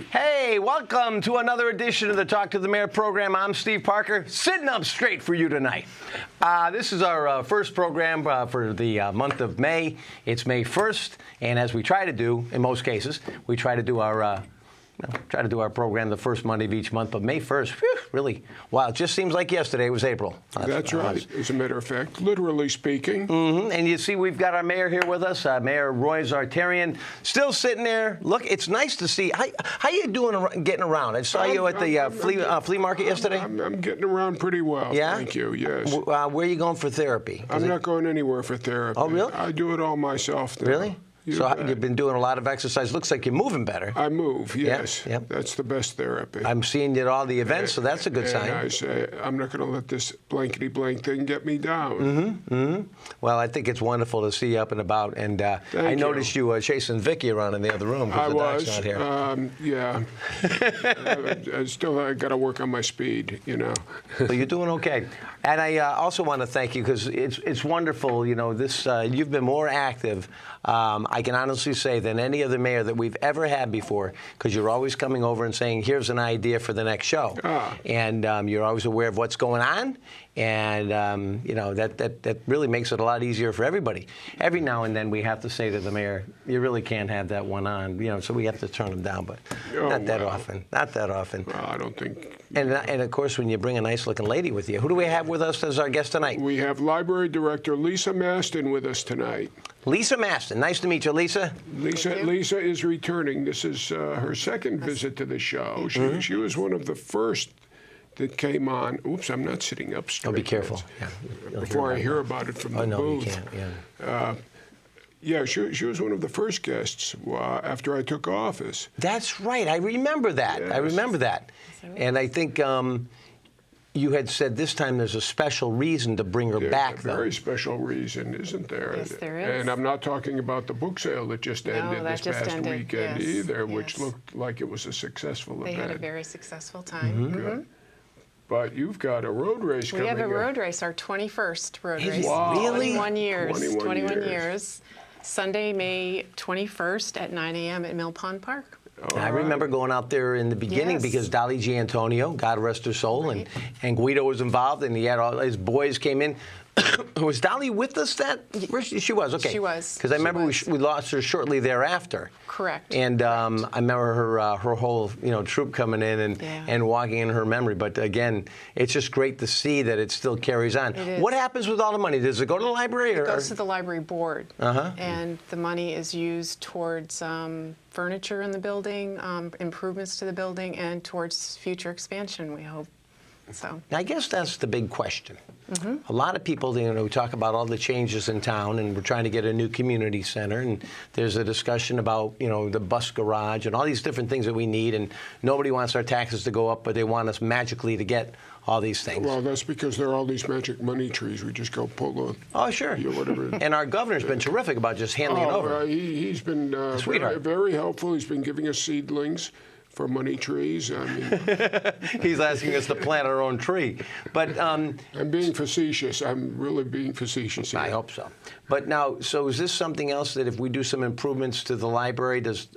Hey, welcome to another edition of the Talk to the Mayor program. I'm Steve Parker, sitting up straight for you tonight. This is our first program for the month of May. It's May 1st, and as we try to do, in most cases, we try to do our program the first Monday of each month. But May 1st, whew, really, wow, it just seems like yesterday was April. That's right, as a matter of fact, literally speaking. Mm-hmm. And you see, we've got our mayor here with us, Mayor Roy Zartarian, still sitting there. Look, it's nice to see. How you doing getting around? I saw you at the flea market yesterday. I'm getting around pretty well, yeah? Thank you, yes. Where are you going for therapy? I'm not going anywhere for therapy. Oh, really? I do it all myself now. Really? You've been doing a lot of exercise. Looks like you're moving better. I move, yes. Yep. That's the best therapy. I'm seeing you at all the events, so that's a good sign. I say, I'm not going to let this blankety-blank thing get me down. Mm-hmm, mm-hmm. Well, I think it's wonderful to see you up and about. And I noticed you chasing Vicky around in the other room because the doc's not here. Yeah. I got to work on my speed, you know. Well, you're doing okay. And I also want to thank you because it's wonderful. You know, you've been more active, I can honestly say, than any other mayor that we've ever had before, because you're always coming over and saying, here's an idea for the next show. And you're always aware of what's going on. And, you know, that really makes it a lot easier for everybody. Every now and then we have to say to the mayor, you really can't have that one on, you know, so we have to turn him down, but not that often. Not that often. Well, I don't think. And of course, when you bring a nice-looking lady with you, who do we have with us as our guest tonight? We have Library Director Lisa Maston with us tonight. Lisa Maston. Nice to meet you, Lisa. Lisa is returning. This is her second visit to the show. She was one of the first that came on. Oops, I'm not sitting up straight. Oh, be careful. Yeah. Before I hear about it from the booth. Oh, no, you can't. Yeah. Yeah, she was one of the first guests after I took office. That's right. I remember that. Yes. I remember that. And I think you had said this time there's a special reason to bring her back, though. There's a very special reason, isn't there? Yes, there is. And I'm not talking about the book sale that just ended this past weekend either, which looked like it was a successful event. They had a very successful time. Good. But you've got a road race coming up. We have a road race, our 21st road race. Wow. Really? 21 years. 21 years. Sunday, May 21st at 9 a.m. at Mill Pond Park. I remember going out there in the beginning because Dolly Giantonio, God rest her soul, and Guido was involved, and he had all his boys came in. Was Dolly with us she was, okay. She was. Because I remember we lost her shortly thereafter. Correct. And I remember her whole troop coming in and walking in her memory. But again, it's just great to see that it still carries on. It is. What happens with all the money? Does it go to the library? It goes to the library board. And the money is used towards furniture in the building, improvements to the building, and towards future expansion, we hope. So I guess that's the big question. A lot of people, we talk about all the changes in town, and we're trying to get a new community center, and there's a discussion about, the bus garage and all these different things that we need, and nobody wants our taxes to go up, but they want us magically to get all these things. Well, that's because there are all these magic money trees. We just go pull the... Oh, sure. Whatever. And our governor's been terrific about just handing it over. He's been very helpful. He's been giving us seedlings for money trees. I mean, he's asking us to plant our own tree. But I'm being facetious. I'm really being facetious here. I hope so. But now, so is this something else that if we do some improvements to the library, does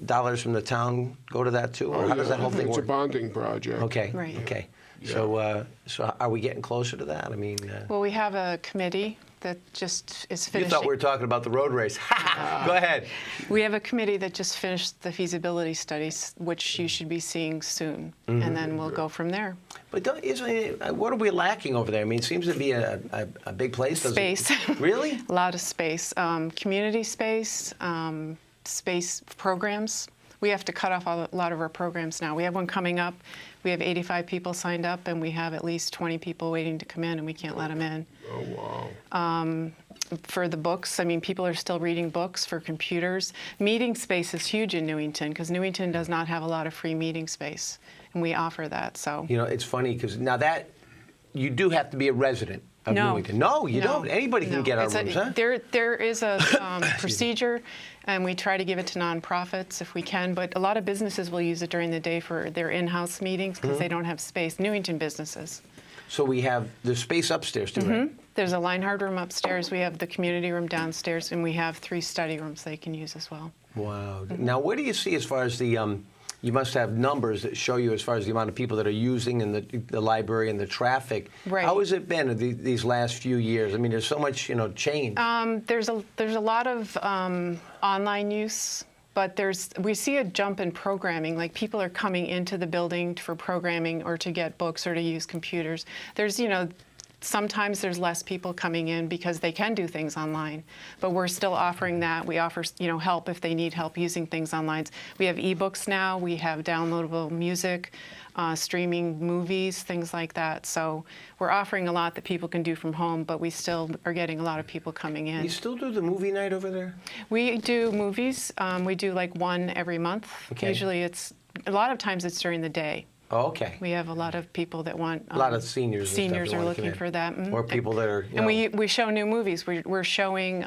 dollars from the town go to that too? Or how does that whole thing work? It's a bonding project. Okay. Right. Okay. Yeah. So are we getting closer to that? I mean, well, we have a committee that just is You finishing. thought we were talking about the road race. Go ahead. We have a committee that just finished the feasibility studies, which you should be seeing soon, and then we'll go from there. But what are we lacking over there? I mean, it seems to be a big place. Space. Really? A lot of space. Community space, space programs. We have to cut off a lot of our programs now. We have one coming up. We have 85 people signed up, and we have at least 20 people waiting to come in, and we can't let them in. Oh, wow. For the books, I mean, people are still reading books for computers. Meeting space is huge in Newington because Newington does not have a lot of free meeting space, and we offer that. So You know, it's funny because now that you do have to be a resident of No. Newington. No, you No. don't. Anybody can No. get our It's rooms, huh? There is a procedure, and we try to give it to nonprofits if we can, but a lot of businesses will use it during the day for their in-house meetings because they don't have space. Newington businesses. So we have the space upstairs too, right? There's a Linehard room upstairs, we have the community room downstairs, and we have 3 study rooms they can use as well. Wow. Now, what do you see as far as the? You must have numbers that show you as far as the amount of people that are using in the library and the traffic. Right. How has it been these last few years? I mean, there's so much, change. There's a lot of online use, but we see a jump in programming. Like people are coming into the building for programming or to get books or to use computers. There's sometimes there's less people coming in because they can do things online, but we're still offering that. We offer, help if they need help using things online. We have ebooks now. We have downloadable music, streaming movies, things like that. So we're offering a lot that people can do from home, but we still are getting a lot of people coming in. You still do the movie night over there? We do movies. We do like one every month. Okay. Usually a lot of times it's during the day. Oh, okay. We have a lot of people that want. A lot of seniors. And stuff Seniors that are wanna come looking in. for that. Or people that are. And we show new movies. We're showing.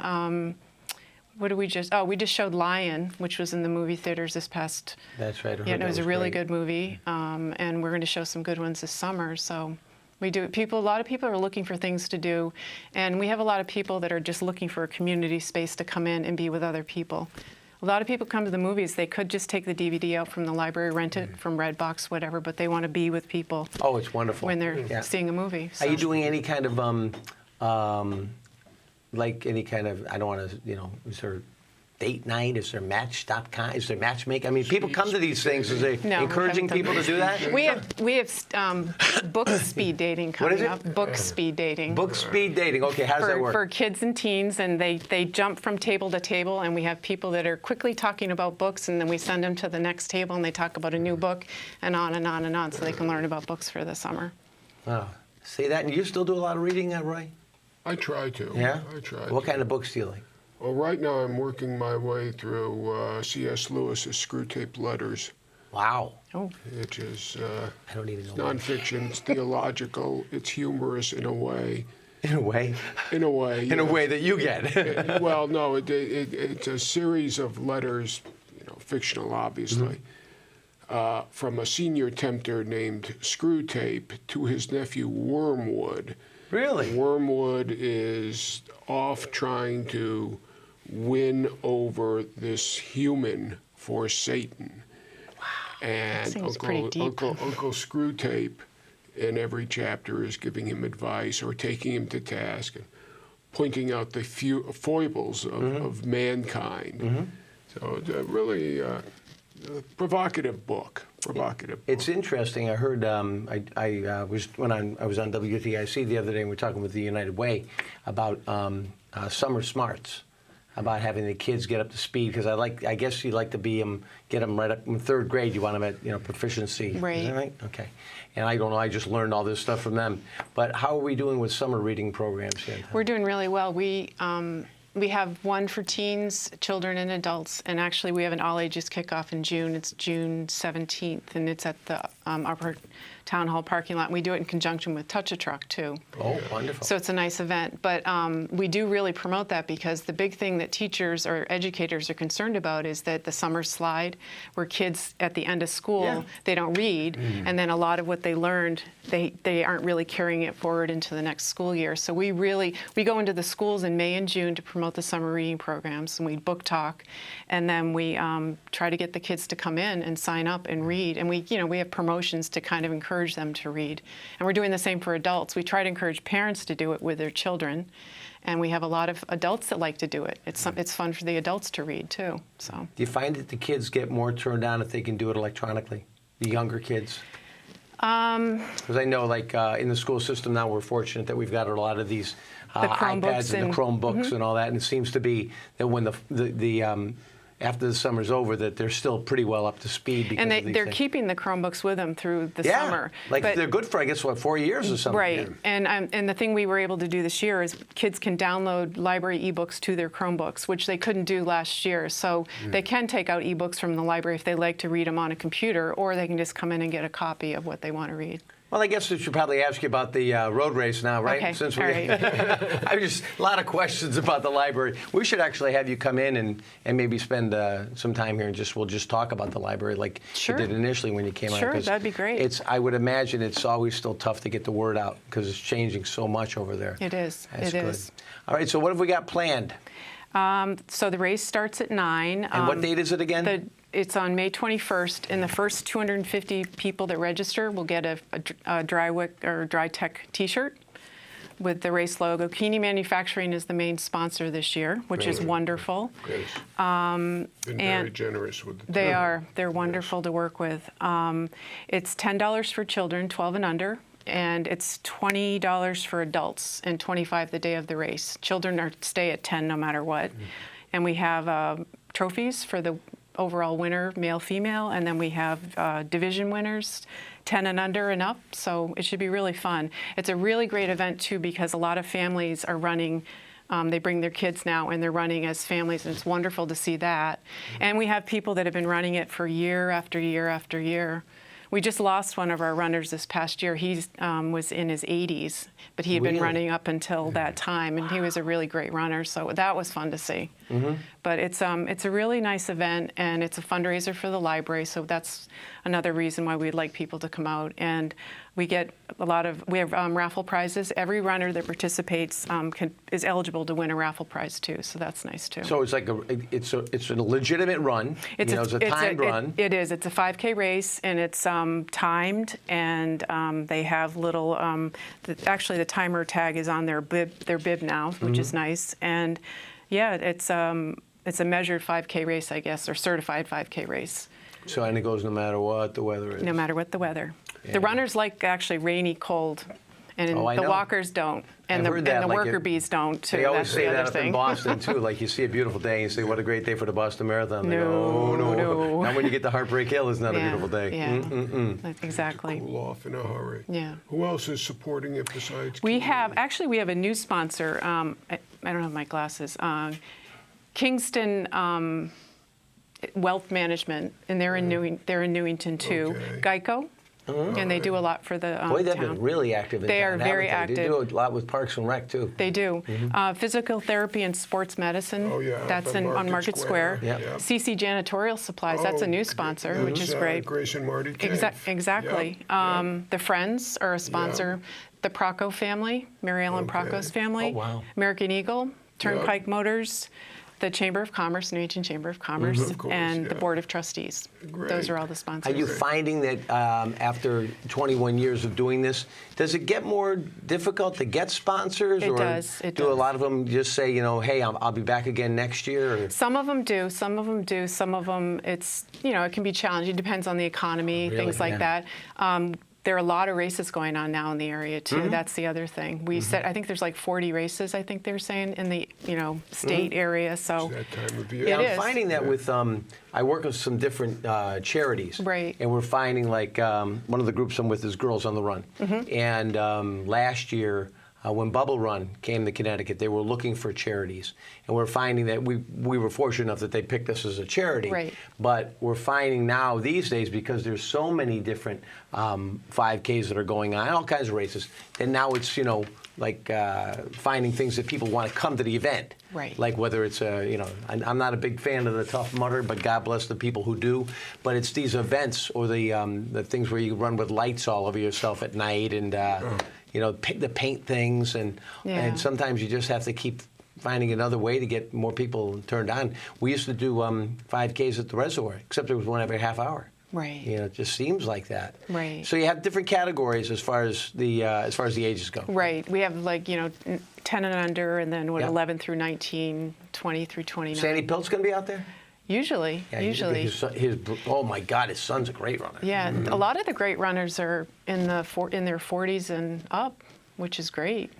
What did we just? Oh, we just showed Lion, which was in the movie theaters this past. That's right. I heard Yeah, it that was a really great. good movie. And we're going to show some good ones this summer. So. We do. A lot of people are looking for things to do, and we have a lot of people that are just looking for a community space to come in and be with other people. A lot of people come to the movies. They could just take the DVD out from the library, rent it from Redbox, whatever, but they want to be with people Oh, it's wonderful. when they're seeing a movie. Are you So- doing any kind of like any kind of? I don't want to. Is there date night? Is there Match.com? Is there matchmaking? I mean, people come to these things. Is they No, we encouraging haven't done people to do that? We have book speed dating What is coming it? up. Book speed dating. Book speed dating. Okay, how does that work? For kids and teens, and they jump from table to table, and we have people that are quickly talking about books, and then we send them to the next table, and they talk about a new book, and on and on and on, so they can learn about books for the summer. Wow. See that? And you still do a lot of reading, Roy? I try to. Yeah? I try What to. kind of books do you like? Well, right now I'm working my way through C.S. Lewis's Screwtape Letters, Wow. Oh, which is I don't even know. nonfiction. It's theological. It's humorous in a way. In a way. In a way. In a yes. way that you get. Well, no, it's a series of letters, fictional, obviously, from a senior tempter named Screwtape to his nephew Wormwood. Really? Wormwood is off trying to win over this human for Satan. Wow. And seems pretty deep. Uncle Screwtape in every chapter is giving him advice or taking him to task and pointing out the foibles of mankind. So it's a really provocative book. It's interesting. I heard I was I was on WTIC the other day, and we were talking with the United Way about summer smarts, about having the kids get up to speed. Because I guess you like to get them right up in 3rd grade. You want them at proficiency. Right. Is that right? Okay. And I don't know. I just learned all this stuff from them. But how are we doing with summer reading programs here? we're doing really well. We have one for teens, children, and adults, and actually we have an all-ages kickoff in June. It's June 17th, and it's at the Upper Town Hall parking lot. We do it in conjunction with Touch a Truck, too. Oh, wonderful. So it's a nice event. But we do really promote that because the big thing that teachers or educators are concerned about is that the summer slide, where kids at the end of school, they don't read, and then a lot of what they learned, they aren't really carrying it forward into the next school year. So we go into the schools in May and June to promote the summer reading programs, and we book talk, and then we try to get the kids to come in and sign up and read. And we have promotions to kind of encourage them to read. And we're doing the same for adults. We try to encourage parents to do it with their children. And we have a lot of adults that like to do it. It's fun for the adults to read too. So. Do you find that the kids get more turned on if they can do it electronically? The younger kids? Because I know, like in the school system now, we're fortunate that we've got a lot of these iPads and the Chromebooks and all that, and it seems to be that when the after the summer's over, that they're still pretty well up to speed. Because and they're keeping the Chromebooks with them through the summer. Like they're good for, I guess, what, 4 years or something. Right. Yeah. And the thing we were able to do this year is kids can download library ebooks to their Chromebooks, which they couldn't do last year. So they can take out ebooks from the library if they like to read them on a computer, or they can just come in and get a copy of what they want to read. Well, I guess we should probably ask you about the road race now, right? Okay. Since all right. I just a lot of questions about the library. We should actually have you come in and maybe spend some time here and we'll just talk about the library like you did initially when you came out. Sure, that'd be great. I would imagine it's always still tough to get the word out because it's changing so much over there. It is. That's it good. is. All right. So what have we got planned? So the race starts at 9. And what date is it again? It's on May 21st, and the first 250 people that register will get a Dry Tech T-shirt with the race logo. Keeney Manufacturing is the main sponsor this year, which is wonderful. Great. Been very generous with the They are. They're wonderful to work with. It's $10 for children, 12 and under, and it's $20 for adults, and $25 the day of the race. Children stay at 10 no matter what. And we have trophies for the overall winner, male, female, and then we have division winners, 10 and under and up, so it should be really fun. It's a really great event, too, because a lot of families are running. They bring their kids now, and they're running as families, and it's wonderful to see that. And we have people that have been running it for year after year after year. We just lost one of our runners this past year. He was in his 80s, but he had been running up until that time, and he was a really great runner, so that was fun to see. But it's a really nice event, and it's a fundraiser for the library, so that's another reason why we'd like people to come out. And we get we have raffle prizes. Every runner that participates is eligible to win a raffle prize too, so that's nice too. So it's like it's a legitimate run. It's a timed run. It is. It's a 5K race, and it's timed, and they have little. Actually, the timer tag is on their bib now, which is nice. And yeah, it's a measured 5K race, I guess, or certified 5K race. So and it goes no matter what the weather is. No matter what the weather. Yeah. The runners like actually rainy, cold, and the walkers don't, and the worker bees don't too. They always That's say the that other up thing. in Boston too. Like you see a beautiful day and you say, "What a great day for the Boston Marathon." They No, go, no. Not when you get to Heartbreak Hill. It's not a beautiful day. Yeah, exactly. cool off in a hurry. Yeah. Who else is supporting it besides? We Keeney? have a new sponsor. I don't have my glasses. Kingston Wealth Management, and they're in Newington too. Okay. Geico. And they do a lot for the Boy, they've town. been really active in They town, are very haven't they? active. They do a lot with Parks and Rec, too. They do. Physical therapy and sports medicine. Oh, yeah, That's up on Market Square. Yep. CC Janitorial Supplies. That's a new sponsor, which is great. Grace and Marty Cave. Exactly. Yep. The Friends are a sponsor. The Procco family, Mary Ellen Procco's family. Oh, wow. American Eagle, Turnpike Motors, the Chamber of Commerce, Newington Chamber of Commerce, Of course, and the yeah. Board of Trustees. Great. Those are all the sponsors. Are you finding that after 21 years of doing this, does it get more difficult to get sponsors? It or does. do a lot of them just say, hey, I'll be back again next year? Or? Some of them do. Some of them do. Some of them, it can be challenging. It depends on the economy, things like that. There are a lot of races going on now in the area too. That's the other thing. We said I think there's like 40 races. I think they're saying in the state area. So It's that time of year. Yeah, It I'm is. finding that with I work with some different charities, Right. And we're finding like one of the groups I'm with is Girls on the Run, and last year. When Bubble Run came to Connecticut, they were looking for charities, and we're finding that we were fortunate enough that they picked us as a charity. Right. But we're finding now these days, because there's so many different 5Ks that are going on, all kinds of races, and now it's finding things that people want to come to the event. Right. Like whether it's I'm not a big fan of the Tough Mudder, but God bless the people who do. But it's these events or the things where you run with lights all over yourself at night and. The paint things, and sometimes you just have to keep finding another way to get more people turned on. We used to do 5Ks at the reservoir, except it was one every half hour. Right. You know, it just seems like that. Right. So you have different categories as far as the ages go. Right. We have 10 and under, and then Yeah. 11 through 19, 20 through 29. Sandy Pilt's going to be out there? Usually. Yeah, Usually. Oh my God, his son's a great runner. Yeah. A lot of the great runners are in their 40s and up, which is great.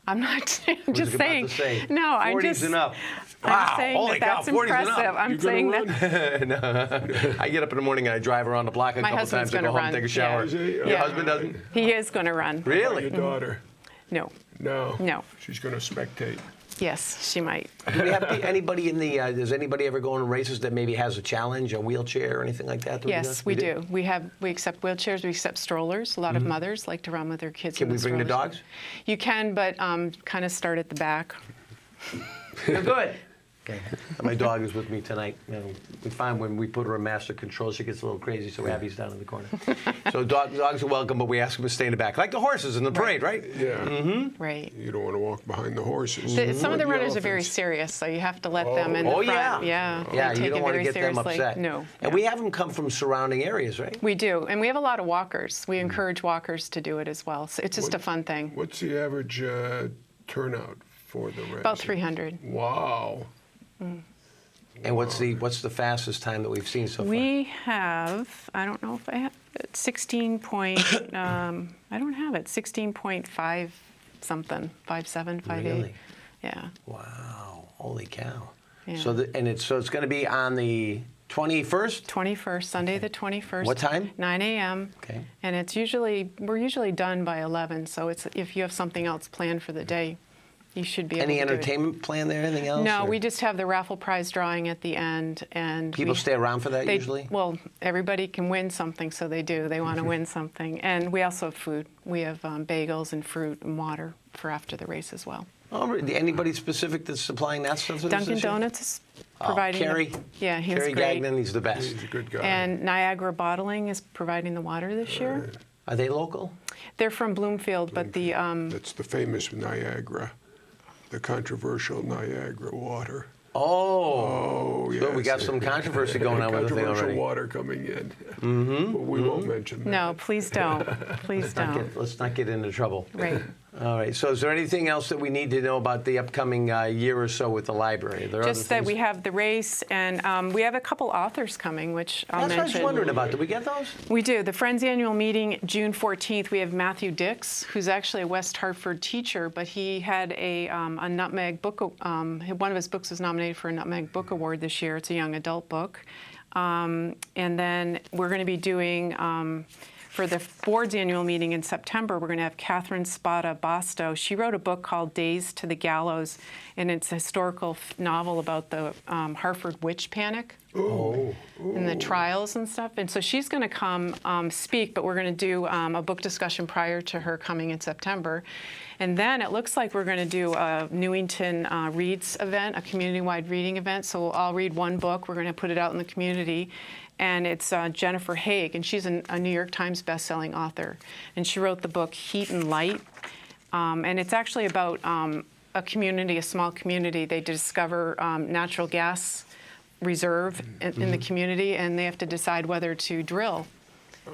I'm not. I'm just saying. No, I'm just. 40s and up. I'm Wow, saying holy that's cow, 40s and impressive. up. I'm You saying gonna that. No. I get up in the morning and I drive around the block a My couple husband's times to go gonna home run, and take a shower. yeah. Your Yeah. husband doesn't? He is going to run. Really? Your daughter? No. No. No. She's going to spectate. Yes, she might. Do we have anybody in the? Does anybody ever go in races that maybe has a challenge, a wheelchair, or anything like that? Yes, we do. We accept wheelchairs. We accept strollers. A lot of mothers like to run with their kids. Can in we bring the strollers. dogs? You can, but kind of start at the back. You're good. Okay. My dog is with me tonight. You know, we find when we put her in master control, she gets a little crazy, so Abby's down in the corner. So dogs are welcome, but we ask them to stay in the back, like the horses in the parade, right? Yeah. Mm-hmm. Right. You don't want to walk behind the horses. Some of the Or runners are very elephants. serious, so you have to let them in the Oh, front. yeah. Yeah. Yeah, We you take don't it want to very get them seriously. upset. No. And we have them come from surrounding areas, right? We do, and we have a lot of walkers. We encourage walkers to do it as well. So it's just a fun thing. What's the average turnout for the race? About 300. Wow. And what's the fastest time that we've seen so far? We have, I don't know if I have it, 16 point, I don't have it, 16.5 something, 5.7, 5.8. Really? Yeah. Wow! Holy cow! Yeah. So it's going to be on the 21st. 21st, Sunday the 21st. What time? 9 a.m. Okay. And we're usually done by 11, so if you have something else planned for the day, you should be able Any to do it. entertainment plan there? Anything else? No, or- we just have the raffle prize drawing at the end, and People stay around for that usually? Well, everybody can win something, so they do. They want to win something, and we also have food. We have bagels and fruit and water for after the race as well. Oh, really? Anybody specific that's supplying that stuff? To this Dunkin' this year? Donuts is providing. Kerry. Yeah, he's Kerry great. Gagnon, he's the best. He's a good guy. And Niagara Bottling is providing the water this year. Are they local? They're from Bloomfield, but the That's the famous Niagara, the controversial Niagara water. Oh, Oh, so we yes. got some controversy going on with the thing Controversial already. water coming in. Mm-hmm. But we won't mention that. no, please don't. Please don't. Let's not get into trouble. Right. All right. So is there anything else that we need to know about the upcoming year or so with the library? Are there Just other that things? we have the race, and we have a couple authors coming, which I'll That's what I mention. was wondering about. Did we get those? We do. The Friends Annual Meeting, June 14th, we have Matthew Dix, who's actually a West Hartford teacher, but he had a Nutmeg Book, one of his books was nominated for a Nutmeg Book Award this year. It's a young adult book. And then we're going to be doing, for the board's annual meeting in September, we're going to have Catherine Spada Basto. She wrote a book called Days to the Gallows, and it's a historical novel about the Hartford witch panic. And the trials and stuff. And so she's going to come speak, but we're going to do a book discussion prior to her coming in September. And then it looks like we're going to do a Newington Reads event, a community-wide reading event. So we'll all read one book. We're going to put it out in the community. And it's Jennifer Haig, and she's a New York Times bestselling author. And she wrote the book Heat and Light. And it's actually about a community, a small community. They discover natural gas reserve in the community, and they have to decide whether to drill,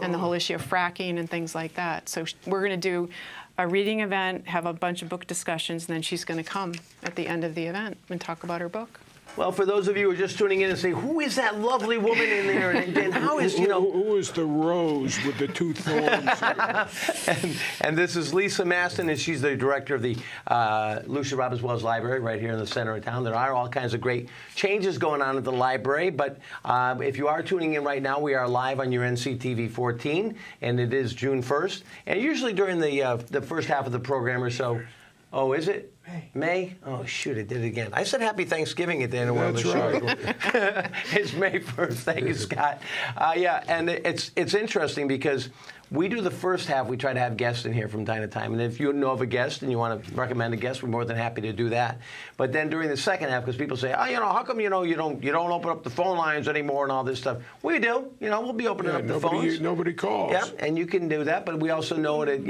and the whole issue of fracking and things like that. So we're going to do a reading event, have a bunch of book discussions, and then she's going to come at the end of the event and talk about her book. Well, for those of you who are just tuning in and say, who is that lovely woman in there? And how is, Who is the rose with the two thorns? and this is Lisa Maston, and she's the director of the Lucia Robbins Wells Library right here in the center of town. There are all kinds of great changes going on at the library, but if you are tuning in right now, we are live on your NCTV 14, and it is June 1st. And usually during the first half of the program or so, oh, is it? May? Oh, shoot, I did it again. I said Happy Thanksgiving at the end of one of the shows. Right. It's May 1st. Thank you, Scott. Yeah, and it's interesting because we do the first half. We try to have guests in here from time to time. And if you know of a guest and you want to recommend a guest, we're more than happy to do that. But then during the second half, because people say, oh, how come, you don't open up the phone lines anymore and all this stuff? We do. We'll be opening up the phones. Nobody calls. Yeah, and you can do that. But we also know that,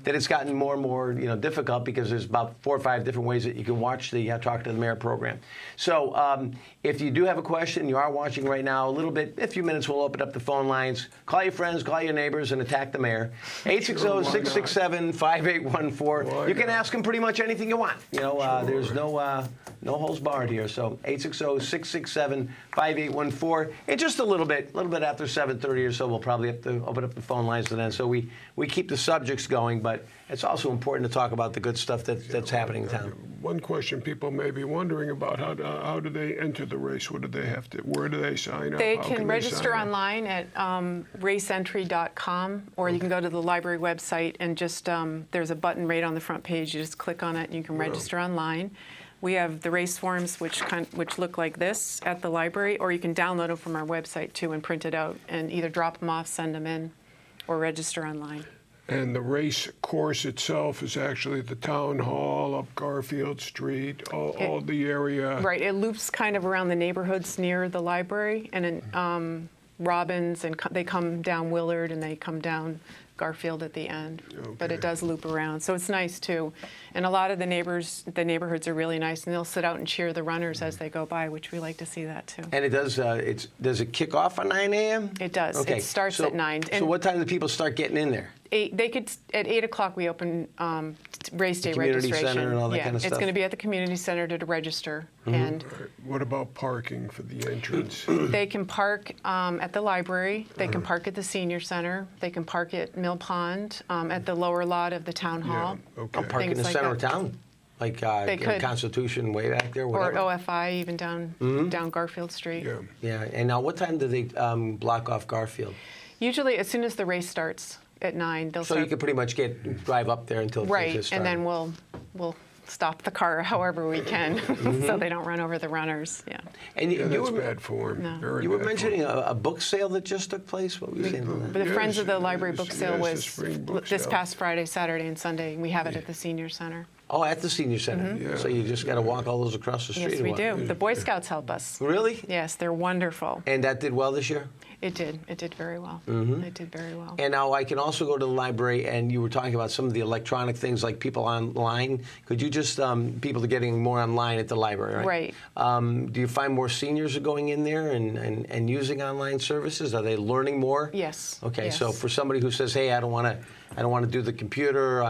that it's gotten more and more, difficult because there's about 4 or 5 5 different ways that you can watch the Talk to the Mayor program. So if you do have a question, you are watching right now, a few minutes, we'll open up the phone lines. Call your friends, call your neighbors, and attack the mayor. 860-667-5814. You can ask him pretty much anything you want. You know, there's no holes barred here. So 860-667-5814. In just a little bit after 7:30 or so, we'll probably have to open up the phone lines then. So we keep the subjects going, but it's also important to talk about the good stuff that's happening in town. One question people may be wondering about, how do they enter the race? What do they have to, where do they sign up? They How can register online at raceentry.com, or you can go to the library website and just, there's a button right on the front page. You just click on it and you can register online. We have the race forms, which look like this at the library, or you can download them from our website too and print it out and either drop them off, send them in, or register online. And the race course itself is actually the town hall up Garfield Street, all the area. Right, it loops kind of around the neighborhoods near the library, and in Robbins, and they come down Willard, and they come down Garfield at the end. Okay. But it does loop around, so it's nice too. And a lot of the neighborhoods are really nice, and they'll sit out and cheer the runners as they go by, which we like to see that too. And it does. Does it kick off at 9 a.m.? It does. Okay. It starts at 9. So what time do people start getting in there? 8. They could at 8 o'clock. We open race day Community registration. center and all that kind of it's stuff? going to be at the community center to register, and What about parking for the entrance? they can park at the library. They can park at the senior center. They can park at Mill Pond, at the lower lot of the town hall. okay. Park in Things the like center that. of town, like could. Constitution way back there, Or whatever. OFI, even down Garfield Street. Yeah. Yeah. And now, what time do they block off Garfield? Usually, as soon as the race starts at 9, they'll So start. you could pretty much drive up there until Right, things and start. then we'll stop the car however we can, so they don't run over the runners. Yeah. And Yeah, you that's were, bad form. No. Very you were bad mentioning a book sale that just took place. What were you saying about that? But the Friends of the Library yes, book sale yes, the was spring book this sale. past Friday, Saturday, and Sunday. And we have it at the senior center. Oh, at the senior center. Yeah. So you just got to walk all those across the street. Yes, or we what? do. The Boy Scouts help us. Really? Yes, they're wonderful. And that did well this year? It did. It did very well. It did very well. And now I can also go to the library, and you were talking about some of the electronic things like people online. Could you just, people are getting more online at the library, right? Right. Do you find more seniors are going in there and using online services? Are they learning more? Yes. Okay, yes. so for somebody who says, hey, I don't want to do the computer,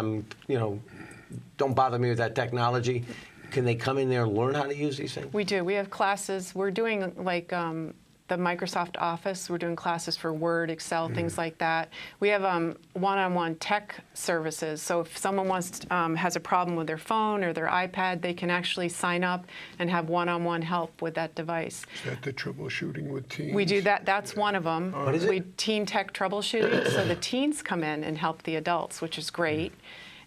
don't bother me with that technology, can they come in there and learn how to use these things? We do. We have classes. We're doing like the Microsoft Office. We're doing classes for Word, Excel, things like that. We have one-on-one tech services. So if someone has a problem with their phone or their iPad, they can actually sign up and have one-on-one help with that device. Is that the troubleshooting with teens? We do that. That's one of them. What is it? We teen tech troubleshooting. So the teens come in and help the adults, which is great.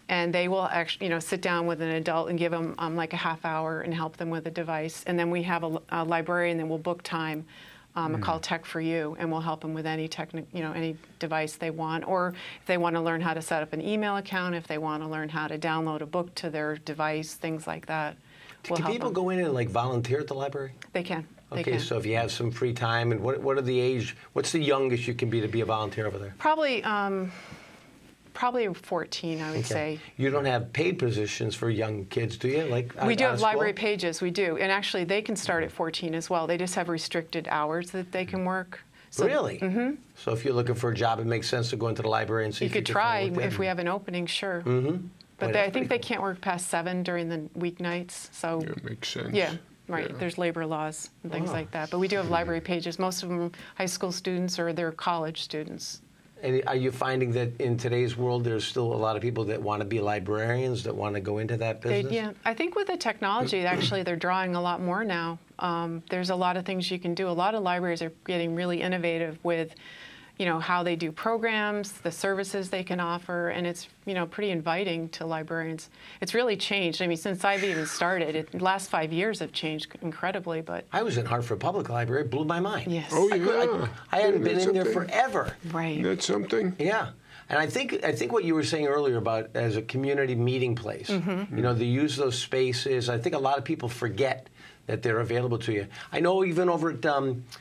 And they will actually, sit down with an adult and give them like a half hour and help them with a device. And then we have a librarian that will book time, called Tech for You, and we'll help them with any any device they want. Or if they want to learn how to set up an email account, if they want to learn how to download a book to their device, things like that. We'll Can help people them. go in and volunteer at the library? They can. They Okay, can. so if you have some free time, and what are the age? What's the youngest you can be to be a volunteer over there? Probably 14, I would say. You don't have paid positions for young kids, do you? We do out have of library school? pages, we do. And actually, they can start at 14 as well. They just have restricted hours that they can work. So Really? Mm-hmm. So if you're looking for a job, it makes sense to go into the library and see you if could can try find work if we have an opening, sure. Mm-hmm. But Boy, I that's think pretty they can't work past 7 during the weeknights. So Yeah, makes sense. yeah, right. Yeah. There's labor laws and things Wow. like that. But we do have library pages. Most of them high school students or they're college students. And are you finding that in today's world, there's still a lot of people that want to be librarians, that want to go into that business? Yeah, I think with the technology, actually, they're drawing a lot more now. There's a lot of things you can do. A lot of libraries are getting really innovative with, how they do programs, the services they can offer, and it's, pretty inviting to librarians. It's really changed. I mean, since I've even started, the last 5 years have changed incredibly, but. I was in Hartford Public Library. It blew my mind. Yes. Oh, I yeah. hadn't been That's in there something. forever. Right. That's something. Yeah. And I think what you were saying earlier about as a community meeting place, Mm-hmm. they use those spaces. I think a lot of people forget that they're available to you. I know even over at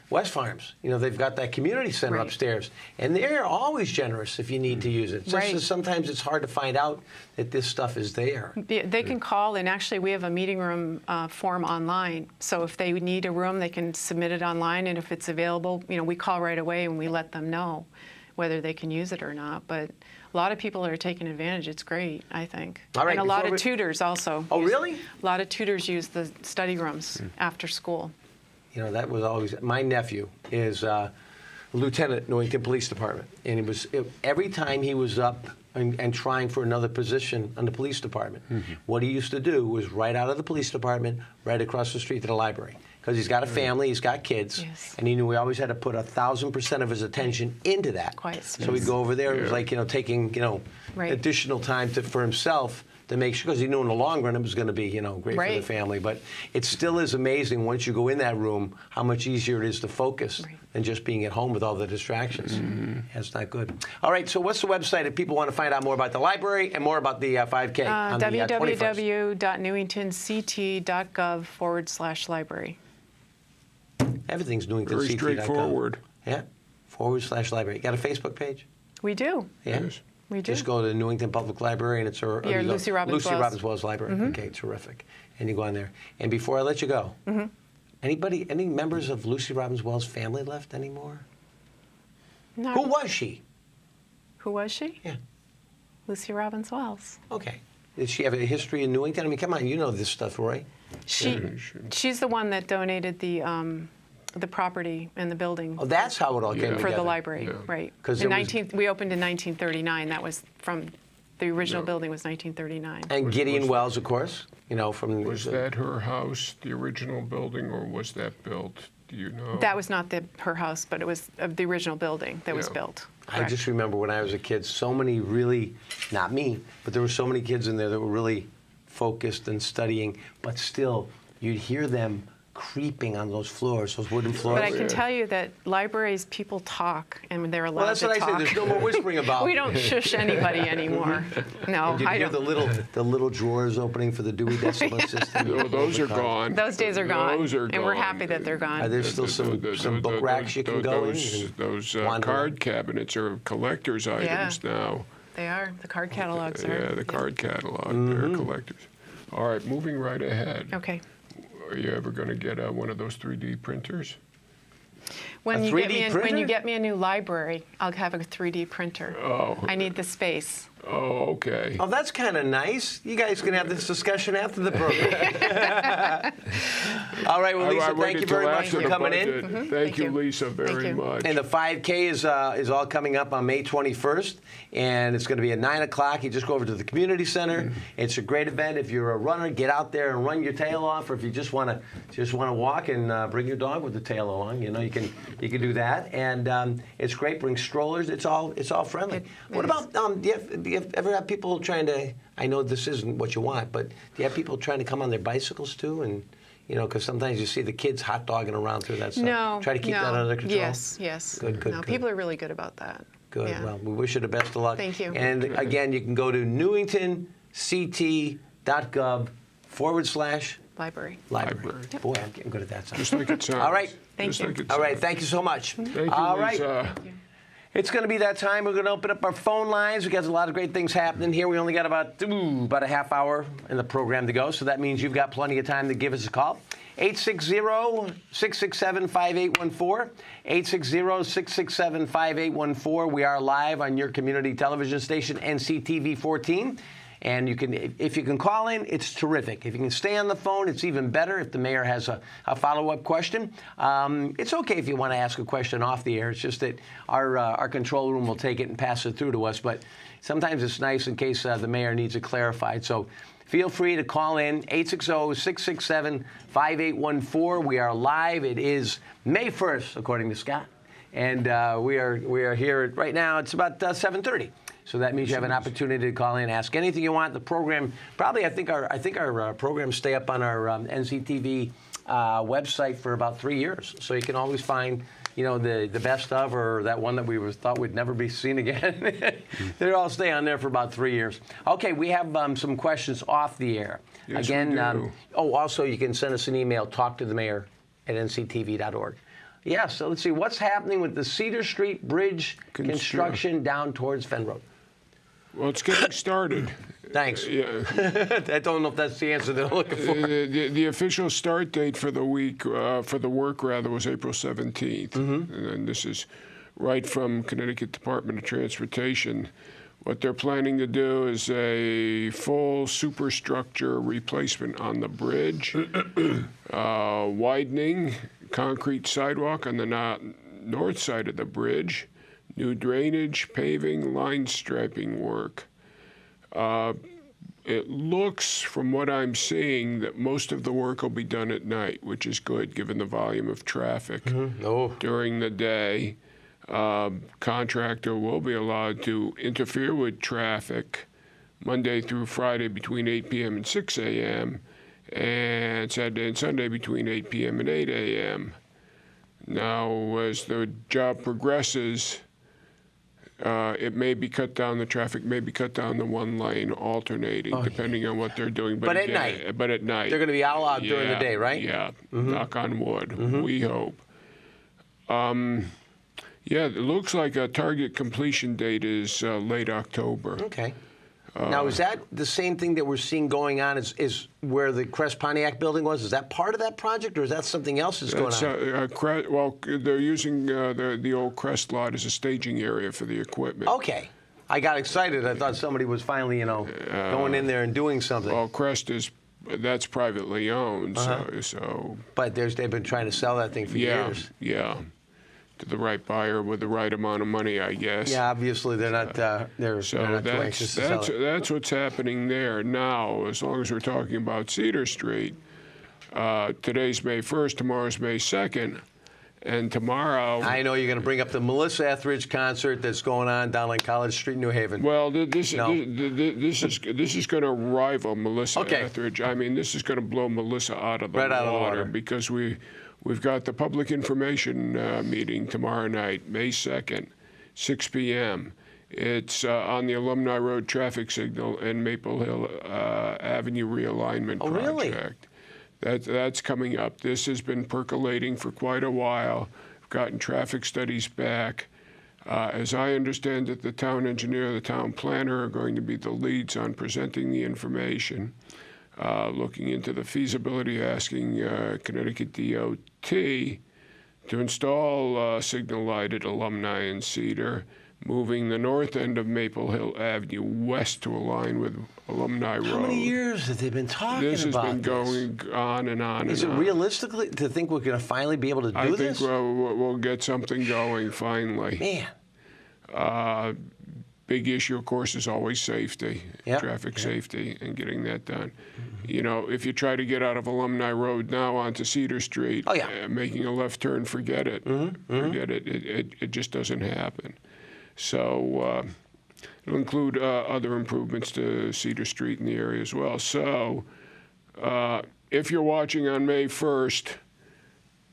West Farms, they've got that community center Right. upstairs, and they're always generous if you need to use it. It's just Right. that sometimes it's hard to find out that this stuff is there. They can call, and actually we have a meeting room form online. So if they need a room, they can submit it online, and if it's available, we call right away and we let them know whether they can use it or not. But a lot of people are taking advantage. It's great, I think. All right, and a lot before of tutors also. Oh, really? A lot of tutors use the study rooms after school. That was always my nephew is lieutenant Newington Police Department, and every time he was up and trying for another position on the police department, what he used to do was right out of the police department, right across the street to the library. Because he's got a family, he's got kids, Yes. and he knew he always had to put 1,000% of his attention into that. Quiet So he'd space. go over there. It was Yeah. like taking Right. additional time for himself to make sure, because he knew in the long run it was going to be great for the Right. family. But it still is amazing once you go in that room how much easier it is to focus Right. than just being at home with all the distractions. That's not good. All right, so what's the website if people want to find out more about the library and more about the 5K on the 21st? www.newingtoncT.gov/library. Everything's Very NewingtonCT.gov. straightforward. Yeah, /library. You got a Facebook page? We do. Yeah. Yes. We do. Just go to Newington Public Library and it's Yeah, Lucy Robbins Wells. Robbins Wells Library. Okay, terrific. And you go on there. And before I let you go, any members of Lucy Robbins Wells' family left anymore? No. Who was she? Who was she? Yeah. Lucy Robbins Wells. Okay. Did she have a history in Newington? I mean, come on, you know this stuff, Roy. She's the one that donated the property and the building Oh, that's how it all came Yeah. together. for the library, Yeah. right? 'Cause In there was- we opened in 1939. That was from the original Yeah. building was 1939. And Gideon was- Wells, of course, from... Was that her house, the original building, or was that built? Do you know? That was not her house, but it was the original building that was Yeah. built. I Correct. just remember when I was a kid, so many really, not me, but there were so many kids in there that were really focused and studying, but still, you'd hear them creeping on those floors, those wooden floors. But I can tell you that libraries, people talk, and they're allowed well, that's to what I talk. say. There's no more whispering about. We don't shush anybody anymore. No, Did you I hear don't. the little drawers opening for the Dewey Decimal System? No, those are gone. Those days are gone, Those are and we're gone. happy that they're gone. Are there still some book racks you can go in? and Those wander card around? cabinets are collector's items now. They are. The card catalogs are. Yeah, the card catalog, Mm-hmm. they're collectors. All right, moving right ahead. Okay. Are you ever going to get one of those 3D printers? When A you 3D get me when printer? you get me a new library, I'll have a 3D printer. Oh. I need the space. Oh, okay. Oh, that's kind of nice. You guys can have this discussion after the program. All right, well, Lisa, I thank waited you very till much after for the coming budget. in. Thank you, you. Lisa, very you. much. And the 5K is all coming up on May 21st, and it's going to be at 9 o'clock. You just go over to the community center. It's a great event. If you're a runner, get out there and run your tail off. Or if you just want to walk and bring your dog with the tail along, you can do that. And it's great. Bring strollers. It's all friendly. What about do you ever have people trying to? I know this isn't what you want, but do you have people trying to come on their bicycles too? And because sometimes you see the kids hot dogging around through that stuff. No. Try to keep that under control. Yes. Good. No, Good. people are really good about that. Good. Yeah. Well, we wish you the best of luck. Thank you. And again, you can go to newingtonct.gov/library. Library. Library. Boy, I'm getting good at that. Just like it sounds. All right. Thank Just you. like it All right. sounds. Thank you so much. Thank you, All right. Lisa. It's going to be that time. We're going to open up our phone lines. We got a lot of great things happening here. We only got about a half hour in the program to go, so that means you've got plenty of time to give us a call. 860-667-5814. 860-667-5814. We are live on your community television station, NCTV 14. And if you can call in, it's terrific. If you can stay on the phone, it's even better. If the mayor has a follow-up question, it's okay if you want to ask a question off the air. It's just that our control room will take it and pass it through to us. But sometimes it's nice in case the mayor needs it clarified. So feel free to call in, 860-667-5814. We are live. It is May 1st, according to Scott. And we are here right now. It's about 7:30. So that means you have an opportunity to call in, ask anything you want. The program, probably, I think our programs stay up on our NCTV website for about 3 years. So you can always find you know, the best of, or that one that we thought we'd never be seen again. They all stay on there for about 3 years. Okay, we have some questions off the air. Yes, Again, we do. also you can send us an email, talktothemayor@nctv.org. Yeah, so let's see, what's happening with the Cedar Street Bridge construction down towards Fenn Road? Well, it's getting started. Thanks. Yeah. I don't know if that's the answer they're looking for. The official start date for the week, for the work rather, was April 17th. And this is right from Connecticut Department of Transportation. What they're planning to do is a full superstructure replacement on the bridge, widening, concrete sidewalk on the north side of the bridge, new drainage, paving, line striping work. It looks, from what I'm seeing, that most of the work will be done at night, which is good given the volume of traffic during the day. Contractor will be allowed to interfere with traffic Monday through Friday between 8 p.m. and 6 a.m. and Saturday and Sunday between 8 p.m. and 8 a.m. Now, as the job progresses, it may be cut down, the traffic may be cut down to one lane, alternating, depending on what they're doing. But at night? But at night. They're going to be all out during the day, right? Yeah, knock on wood, we hope. Yeah, it looks like a target completion date is late October. Okay. Now, is that the same thing that we're seeing going on is where the Crest Pontiac building was? Is that part of that project, or is that something else that's going on? Well, they're using the old Crest lot as a staging area for the equipment. Okay. I got excited. I thought somebody was finally, going in there and doing something. Well, Crest that's privately owned, so. But they've been trying to sell that thing for years. Yeah. To the right buyer with the right amount of money, I guess. Yeah, obviously they're not. They're not too anxious to sell it. That's what's happening there now. As long as we're talking about Cedar Street, today's May 1st, tomorrow's May 2nd, and tomorrow. I know you're going to bring up the Melissa Etheridge concert that's going on down on College Street, New Haven. Well, this is going to rival Melissa Okay. Etheridge. I mean, this is going to blow Melissa out of the Right out of the water. because We've got the public information meeting tomorrow night, May 2nd, 6 p.m. It's on the Alumni Road traffic signal and Maple Hill Avenue realignment project. Really? That's coming up. This has been percolating for quite a while. We've gotten traffic studies back. As I understand it, the town engineer, the town planner are going to be the leads on presenting the information. Looking into the feasibility, asking Connecticut DOT to install signal light at Alumni and Cedar, moving the north end of Maple Hill Avenue west to align with Alumni Road. How many years have they been talking about this? This has been going on and on Is it realistically to think we're going to finally be able to do this? I think we'll get something going finally. Man. Big issue, of course, is always safety, traffic safety, and getting that done. If you try to get out of Alumni Road now onto Cedar Street, making a left turn, forget it. Forget it. It just doesn't happen. So it'll include other improvements to Cedar Street in the area as well. So if you're watching on May 1st,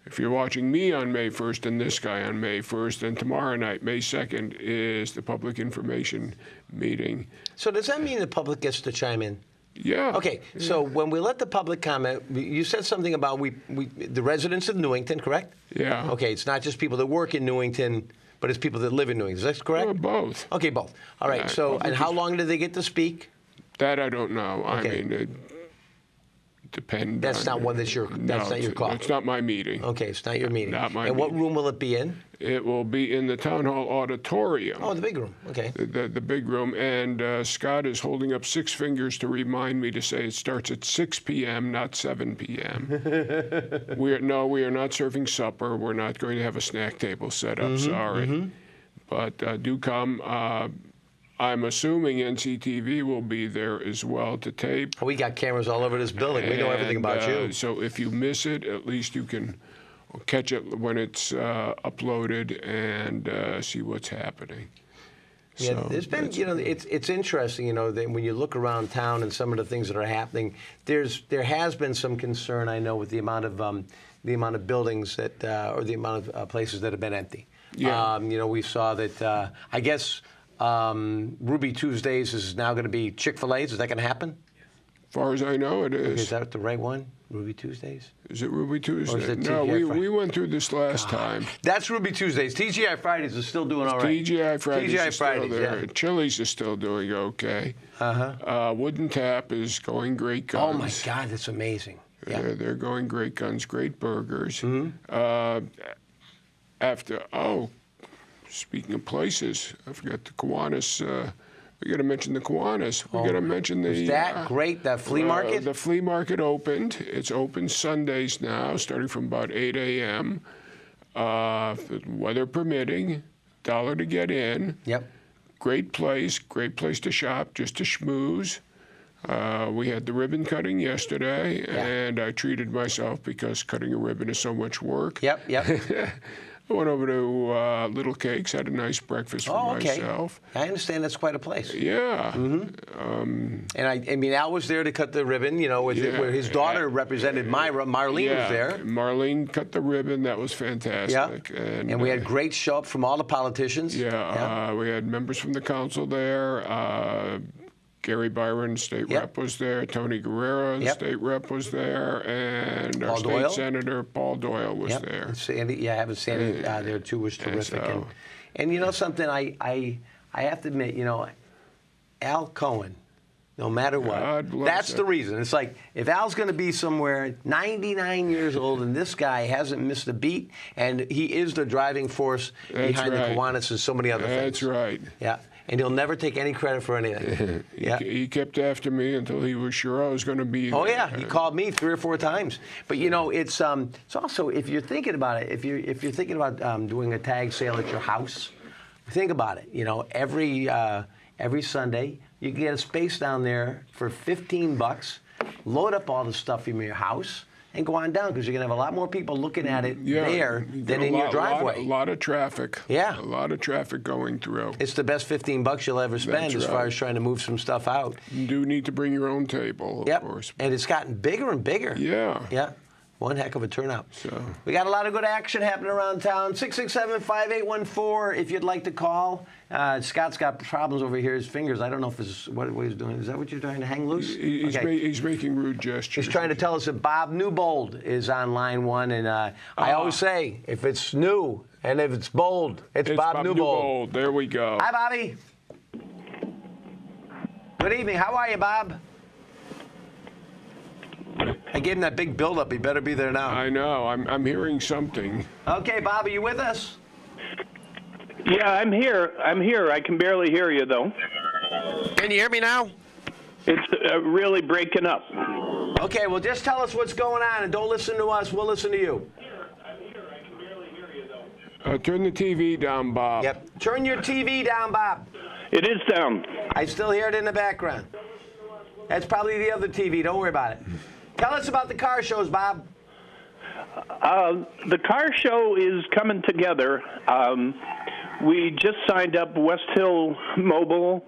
if you're watching me on May 1st and this guy on May 1st, then tomorrow night, May 2nd, is the public information meeting. So does that mean the public gets to chime in? Yeah. Okay, so when we let the public comment, you said something about the residents of Newington, correct? Yeah. Okay, it's not just people that work in Newington, but it's people that live in Newington. Is that correct? Well, both. Okay, both. All right, and how long do they get to speak? That I don't know. Okay. I mean, it depends. That's not your call. It's not my meeting. Okay, it's not your meeting. Not my And what meeting. room will it be in? It will be in the Town Hall auditorium. Oh, the big room. Okay. The big room. And Scott is holding up 6 fingers to remind me to say it starts at 6 p.m., not 7 p.m. we are not serving supper. We're not going to have a snack table set up. Sorry. But do come. I'm assuming NCTV will be there as well to tape. We got cameras all over this building. We know everything about you. So if you miss it, at least you can catch it when it's uploaded and see what's happening. Yeah, So there's been, that's- it's interesting, that when you look around town and some of the things that are happening, there has been some concern, I know, with the amount of buildings that, or the amount of places that have been empty. Yeah. We saw that, I guess, Ruby Tuesdays is now going to be Chick-fil-A's. Is that going to happen? As far as I know, it is. Is that the right one? Ruby Tuesdays? Is it Ruby Tuesday? Or is it No, TGI we went through this last time. That's Ruby Tuesdays. TGI Fridays is still doing all right. TGI Fridays TGI is still Fridays, there. yeah. Chili's is still doing okay. Wooden Tap is going great guns. Oh, my God, that's amazing. Yeah. Mm-hmm. They're going great guns, great burgers. Speaking of places, I forgot the Kiwanis. We got to mention the Kiwanis. We got to mention the. Is that great, that flea market? The flea market opened. It's open Sundays now, starting from about 8 a.m. Weather permitting, $1 to get in. Yep. Great place to shop, just to schmooze. We had the ribbon cutting yesterday, and I treated myself because cutting a ribbon is so much work. Yep. I went over to Little Cakes, had a nice breakfast for myself. I understand that's quite a place. Yeah. And I mean, Al was there to cut the ribbon, where his daughter represented Marlene was there. Marlene cut the ribbon. That was fantastic. Yeah. And we had great show up from all the politicians. We had members from the council there. Gary Byron, state rep, was there. Tony Guerrero, state rep, was there. And our state senator, Paul Doyle, was there. And Sandy, having Sandy there too was terrific. And you know something, I have to admit, Al Cohen, no matter what, that's the reason. It's like, if Al's going to be somewhere 99 years old and this guy hasn't missed a beat, and he is the driving force behind the Kiwanis and so many other things. That's right. Yeah. And he'll never take any credit for anything. He kept after me until he was sure I was going to be there. Oh yeah, he called me 3 or 4 times. But it's also, if you're thinking about it, if you're thinking about doing a tag sale at your house, think about it. Every Sunday you can get a space down there for $15. Load up all the stuff in your house and go on down, because you're going to have a lot more people looking at it there than in your driveway. A lot of traffic. Yeah. A lot of traffic going through. It's the best $15 you'll ever spend as far as trying to move some stuff out. You do need to bring your own table, of course. And it's gotten bigger and bigger. Yeah. Yeah. One heck of a turnout. So. We got a lot of good action happening around town. 667-5814 if you'd like to call. Scott's got problems over here. His fingers, I don't know if it's what he's doing. Is that what you're trying to hang loose? He's making rude gestures. He's trying to tell us that Bob Newbold is on line 1. And I always say, if it's new and if it's bold, it's Bob Newbold. There we go. Hi, Bobby. Good evening. How are you, Bob? I gave him that big build-up. He better be there now. I know. I'm hearing something. Okay, Bob, are you with us? Yeah, I'm here. I can barely hear you, though. Can you hear me now? It's really breaking up. Okay, well, just tell us what's going on, and don't listen to us. We'll listen to you. I'm here. I can barely hear you, though. Turn the TV down, Bob. Yep. Turn your TV down, Bob. It is down. I still hear it in the background. That's probably the other TV. Don't worry about it. Tell us about the car shows, Bob. The car show is coming together. We just signed up West Hill Mobile.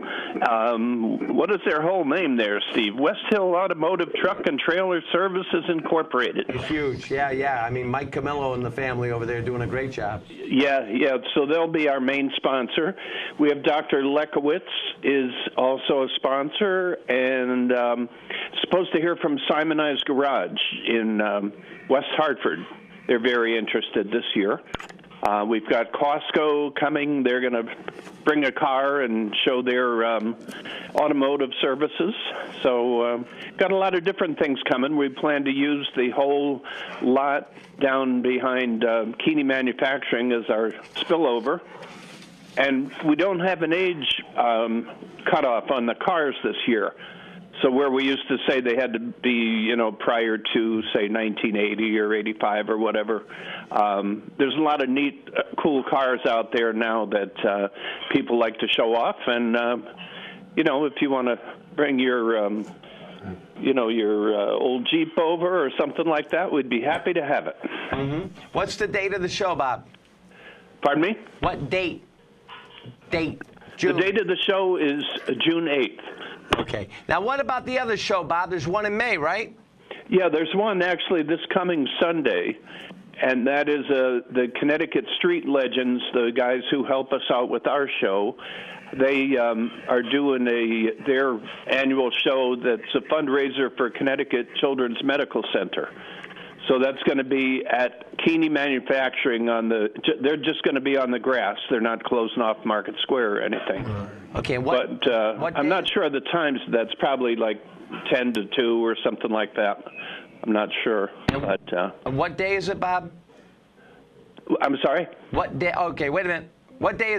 What is their whole name there, Steve? West Hill Automotive Truck and Trailer Services Incorporated. It's huge. Yeah. I mean, Mike Camillo and the family over there doing a great job. Yeah. So they'll be our main sponsor. We have Dr. Lekowitz is also a sponsor, and supposed to hear from Simonized Garage in West Hartford. They're very interested this year. We've got Costco coming. They're going to bring a car and show their automotive services. So got a lot of different things coming. We plan to use the whole lot down behind Keeney Manufacturing as our spillover. And we don't have an age cutoff on the cars this year. So where we used to say they had to be, prior to, say, 1980 or 85 or whatever, there's a lot of neat, cool cars out there now that people like to show off. And, if you want to bring your, your old Jeep over or something like that, we'd be happy to have it. Mm-hmm. What's the date of the show, Bob? Pardon me? What date? June. The date of the show is June 8th. Okay. Now, what about the other show, Bob? There's one in May, right? Yeah, there's one actually this coming Sunday, and that is the Connecticut Street Legends, the guys who help us out with our show. They are doing their annual show that's a fundraiser for Connecticut Children's Medical Center. So that's going to be at Keeney Manufacturing they're just going to be on the grass. They're not closing off Market Square or anything. Okay. But I'm not sure of the times. That's probably like 10 to 2 or something like that. I'm not sure. But what day is it, Bob? I'm sorry? What day? Okay, wait a minute. What day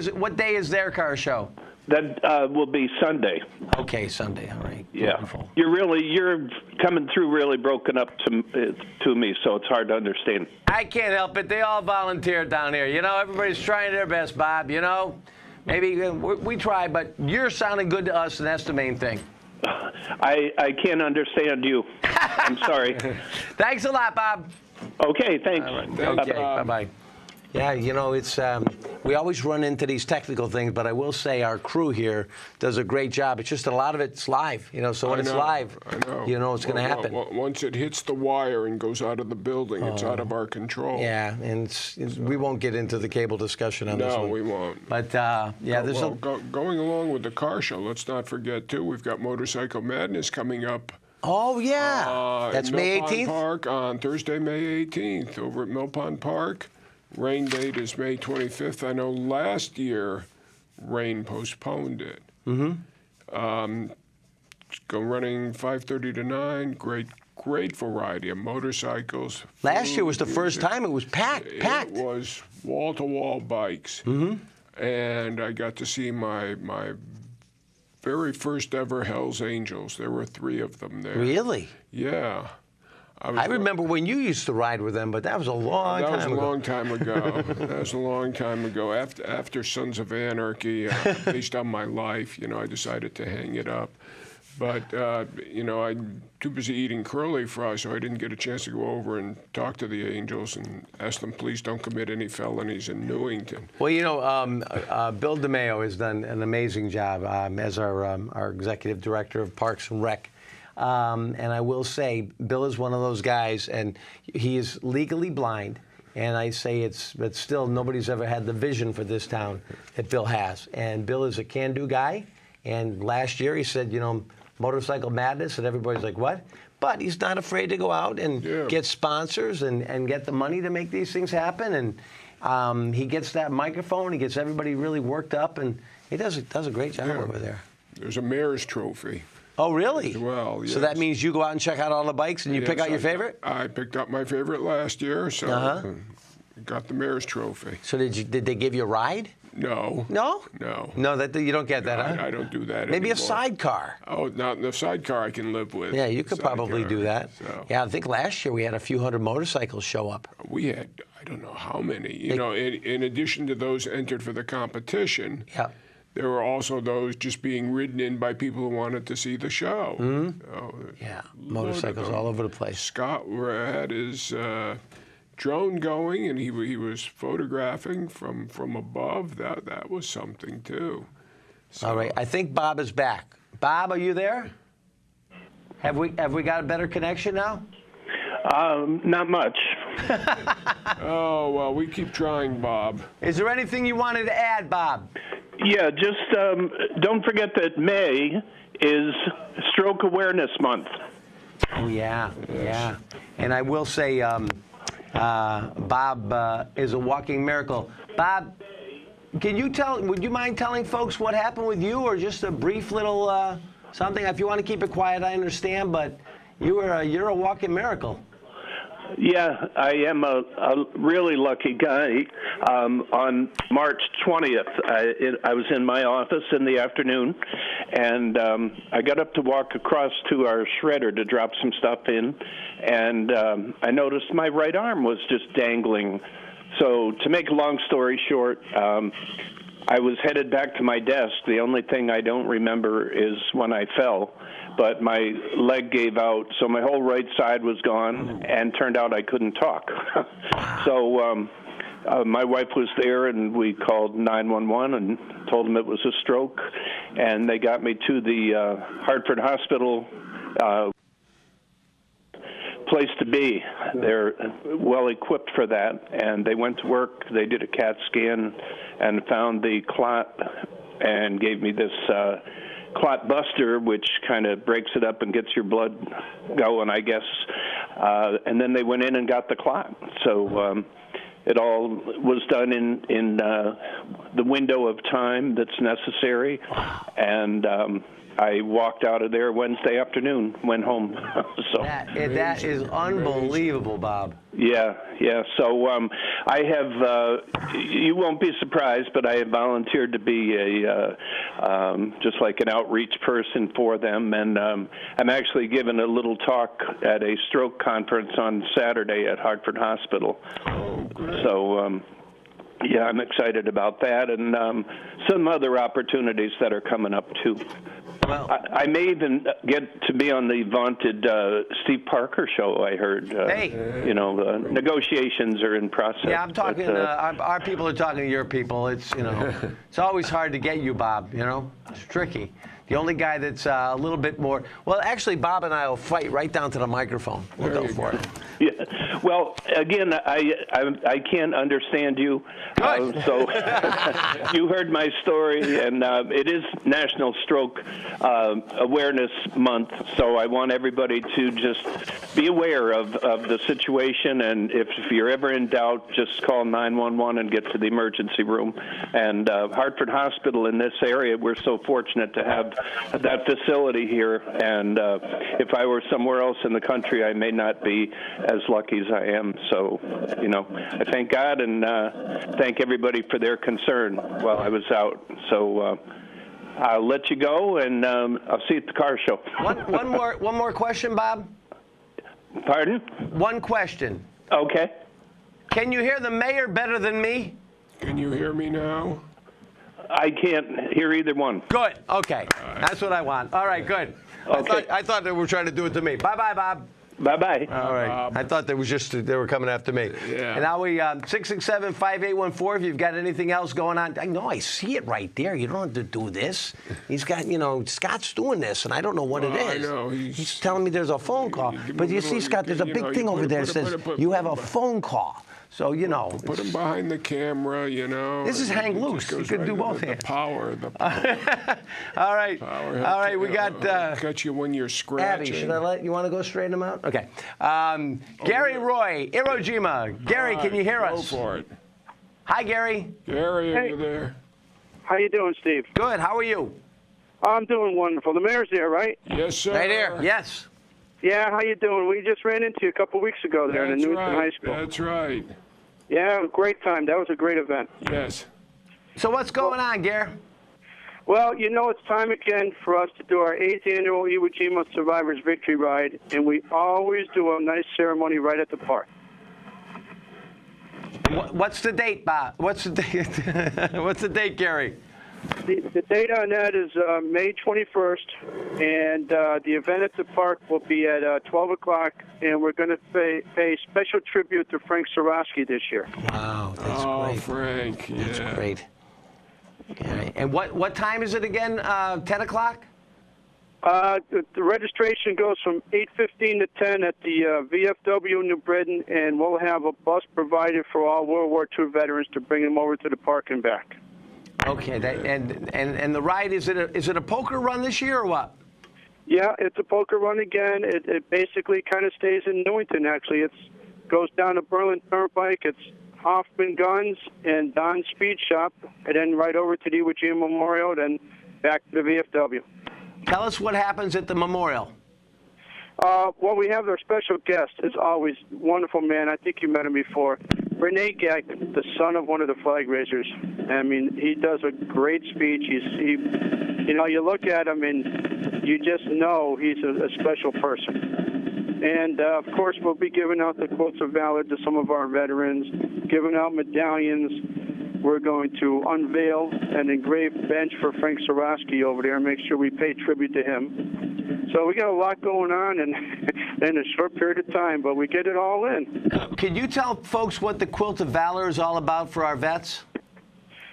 is their car show? That will be Sunday. Okay, Sunday. All right. Yeah. Wonderful. You're coming through really broken up to me, so it's hard to understand. I can't help it. They all volunteer down here. You know, everybody's trying their best, Bob. You know, maybe we try, but you're sounding good to us, and that's the main thing. I can't understand you. I'm sorry. Thanks a lot, Bob. Okay, thanks. All right. Thanks, Okay, Bob. bye-bye. Yeah, you know, it's we always run into these technical things, but I will say our crew here does a great job. It's just a lot of it's live, you know, so when it's live, you know it's going to happen. Once it hits the wire and goes out of the building, it's out of our control. Yeah, and we won't get into the cable discussion on this one. No, we won't. But, yeah, there's going along with the car show, let's not forget, too, we've got Motorcycle Madness coming up. Oh, yeah. That's in May Mill Pond 18th? Park on Thursday, May 18th, over at Mill Pond Park. Rain date is May 25th. I know last year rain postponed it. Go running 5:30 to 9. Great variety of motorcycles. Last year was the food, first time it was packed. It was wall-to-wall bikes. And I got to see my very first ever Hells Angels. There were 3 of them there. Really? Yeah. I remember when you used to ride with them, but that was a long time ago. That was a long time ago. That was a long time ago. After Sons of Anarchy, based on my life, you know, I decided to hang it up. But, you know, I'm too busy eating curly fries, so I didn't get a chance to go over and talk to the Angels and ask them, please don't commit any felonies in Newington. Well, you know, Bill DeMayo has done an amazing job as our executive director of Parks and Rec. And I will say, Bill is one of those guys, and he is legally blind. And I say but still, nobody's ever had the vision for this town that Bill has. And Bill is a can-do guy. And last year he said, you know, Motorcycle Madness, and everybody's like, what? But he's not afraid to go out and get sponsors and get the money to make these things happen. And he gets that microphone, he gets everybody really worked up, and he does a great job over there. There's a mayor's trophy. Oh, really? Well, yes. So that means you go out and check out all the bikes and you pick out your favorite? I picked out my favorite last year, so got the mayor's trophy. So did they give you a ride? No. No? No. No, you don't get that, huh? I don't do that Maybe anymore. a sidecar. Oh, not the sidecar I can live with. Yeah, you could probably do that. So. Yeah, I think last year we had a few hundred motorcycles show up. We had, I don't know how many. You know, in addition to those entered for the competition, there were also those just being ridden in by people who wanted to see the show. Yeah, motorcycles all over the place. Scott had his drone going, and he was photographing from above. That was something too. So, all right, I think Bob is back. Bob, are you there? Have we got a better connection now? Not much. Oh, well, we keep trying, Bob. Is there anything you wanted to add, Bob? Yeah, just don't forget that May is Stroke Awareness Month. Oh, yeah. And I will say, Bob is a walking miracle. Bob, would you mind telling folks what happened with you, or just a brief little something? If you want to keep it quiet, I understand, but you're a walking miracle. Yeah, I am a really lucky guy. On March 20th, I was in my office in the afternoon, and I got up to walk across to our shredder to drop some stuff in, and I noticed my right arm was just dangling. So to make a long story short, I was headed back to my desk. The only thing I don't remember is when I fell, but my leg gave out, so my whole right side was gone, and turned out I couldn't talk. So My wife was there, and we called 911 and told them it was a stroke, and they got me to the Hartford Hospital place to be. They're well equipped for that, and they went to work. They did a CAT scan and found the clot and gave me this clot buster, which kind of breaks it up and gets your blood going, I guess. And then they went in and got the clot. So it all was done in the window of time that's necessary. And I walked out of there Wednesday afternoon, went home. So that is unbelievable, Bob. Yeah. So I have, you won't be surprised, but I have volunteered to be just like an outreach person for them. And I'm actually giving a little talk at a stroke conference on Saturday at Hartford Hospital. Oh, great. So, yeah, I'm excited about that, and some other opportunities that are coming up, too. Well, I may even get to be on the vaunted Steve Parker show, I heard. Hey. You know, negotiations are in process. yeah, I'm talking. Our people are talking to your people. It's it's always hard to get you, Bob. It's tricky. The only guy that's a little bit more. Well, actually, Bob and I will fight right down to the microphone. We'll go for it. Yeah. Well, again, I can't understand you. So you heard my story, and it is National Stroke Awareness Month. So I want everybody to just be aware of the situation, and if you're ever in doubt, just call 911 and get to the emergency room. And Hartford Hospital in this area, we're so fortunate to have that facility here. And if I were somewhere else in the country, I may not be as lucky as I am. So, I thank God and thank everybody for their concern while I was out. So I'll let you go, and I'll see you at the car show. One more question, Bob. Pardon? One question. Okay. Can you hear the mayor better than me? Can you hear me now? I can't hear either one. Good. Okay. That's what I want. All right, good. Okay. I thought they were trying to do it to me. Bye-bye, Bob. Bye-bye. All right. I thought they were coming after me. Yeah. And now we 667-5814 if you've got anything else going on. I know, I see it right there. You don't have to do this. He's got, Scott's doing this, and I don't know what it is. I know. He's telling me there's a phone call. But you see, Scott, there's a big thing over there that says you have a phone call. So, Put him behind the camera, This is hang it loose. just You goes could right do into both the hands. power. All right. Power. All right, we got... Got you when you're scratching. Abby, should I let you want to go straighten them out? Okay. Gary Roy, Iwo Jima. Gary, can you hear us? Go for it. Hi, Gary. Gary, are you there? How you doing, Steve? Good. How are you? I'm doing wonderful. The mayor's there, right? Yes, sir. Right here. Yes. Yeah, how you doing? We just ran into you a couple weeks ago there in the Newington High School. That's right. Yeah, great time. That was a great event. Yes. So what's going on, Gary? Well, it's time again for us to do our 8th annual Iwo Jima Survivors Victory Ride, and we always do a nice ceremony right at the park. What's the date, Bob? What's the date? What's the date, Gary? The date on that is May 21st, and the event at the park will be at 12 o'clock, and we're going to pay special tribute to Frank Sorosky this year. Wow, that's Oh, great. Frank. Yeah. That's great. Okay. And what time is it again? 10 o'clock? The registration goes from 8:15 to 10 at the VFW New Britain, and we'll have a bus provided for all World War II veterans to bring them over to the park and back. Okay. And the ride, is it a poker run this year or what? Yeah, it's a poker run again. It basically kind of stays in Newington, actually. It goes down to Berlin Turnpike. It's Hoffman Guns and Don's Speed Shop, and then right over to the Iwo Jima Memorial, then back to the VFW. Tell us what happens at the memorial. Well, we have our special guest. It's always wonderful, man. I think you met him before. Renee Gagnon, the son of one of the flag raisers. I mean, he does a great speech. You look at him and you just know he's a special person. And, of course, we'll be giving out the quotes of valor to some of our veterans, giving out medallions. We're going to unveil an engraved bench for Frank Sorosky over there and make sure we pay tribute to him. So we got a lot going on in a short period of time, but we get it all in. Can you tell folks what the Quilt of Valor is all about for our vets?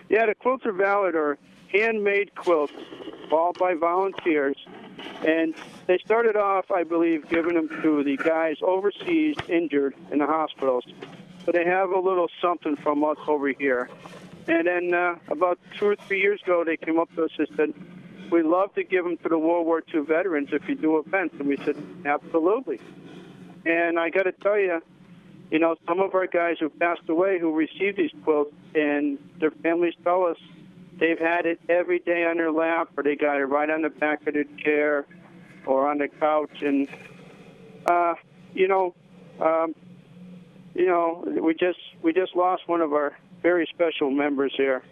Yeah, the Quilts of Valor are handmade quilts, all by volunteers. And they started off, I believe, giving them to the guys overseas injured in the hospitals. So they have a little something from us over here. And then about 2 or 3 years ago, they came up to us and said, we'd love to give them to the World War II veterans if you do events. And we said, absolutely. And I got to tell you, you know, some of our guys who passed away who received these quilts, and their families tell us they've had it every day on their lap, or they got it right on the back of their chair or on the couch. And, we just lost one of our very special members here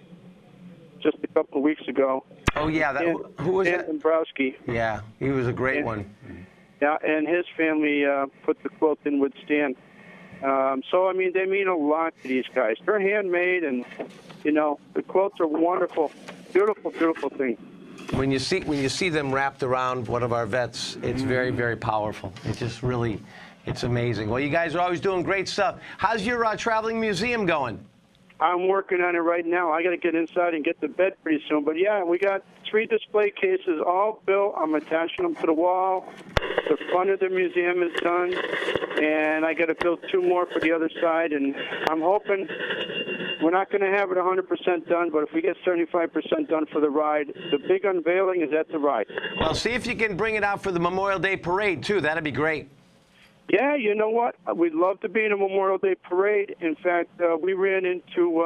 just a couple of weeks ago. Oh, yeah. Who was that? Dombrowski. Yeah, he was a great one. Yeah, and his family put the quilt in with Stan. So, I mean, they mean a lot to these guys. They're handmade, and, you know, the quilts are wonderful, beautiful, beautiful things. When you see them wrapped around one of our vets, it's very, very powerful. It just really, it's amazing. Well, you guys are always doing great stuff. How's your traveling museum going? I'm working on it right now. I got to get inside and get to bed pretty soon. But, yeah, we got 3 display cases all built. I'm attaching them to the wall. The front of the museum is done. And I got to build 2 more for the other side. And I'm hoping we're not going to have it 100% done, but if we get 75% done for the ride, the big unveiling is at the ride. Well, see if you can bring it out for the Memorial Day Parade, too. That'd be great. Yeah, you know what? We'd love to be in a Memorial Day Parade. In fact, we ran into,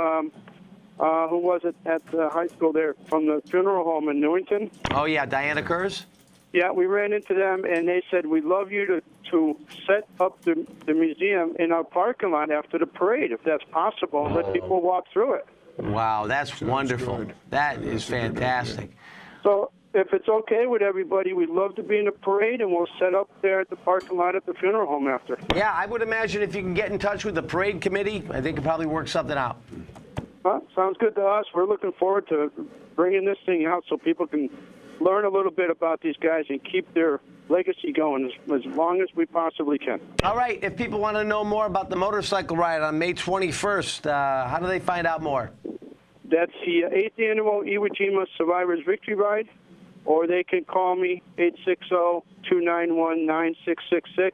who was it at the high school there, from the funeral home in Newington? Oh, yeah, Diana Kurz? Yeah, we ran into them, and they said, we'd love you to set up the museum in our parking lot after the parade, if that's possible, and let people walk through it. Wow, that's wonderful. Good. That is fantastic. So if it's okay with everybody, we'd love to be in the parade, and we'll set up there at the parking lot at the funeral home after. Yeah, I would imagine if you can get in touch with the parade committee, I think you could probably work something out. Sounds good to us. We're looking forward to bringing this thing out so people can learn a little bit about these guys and keep their legacy going as long as we possibly can. All right, if people want to know more about the motorcycle ride on May 21st, how do they find out more? That's the 8th annual Iwo Jima Survivors Victory Ride, or they can call me, 860-291-9666.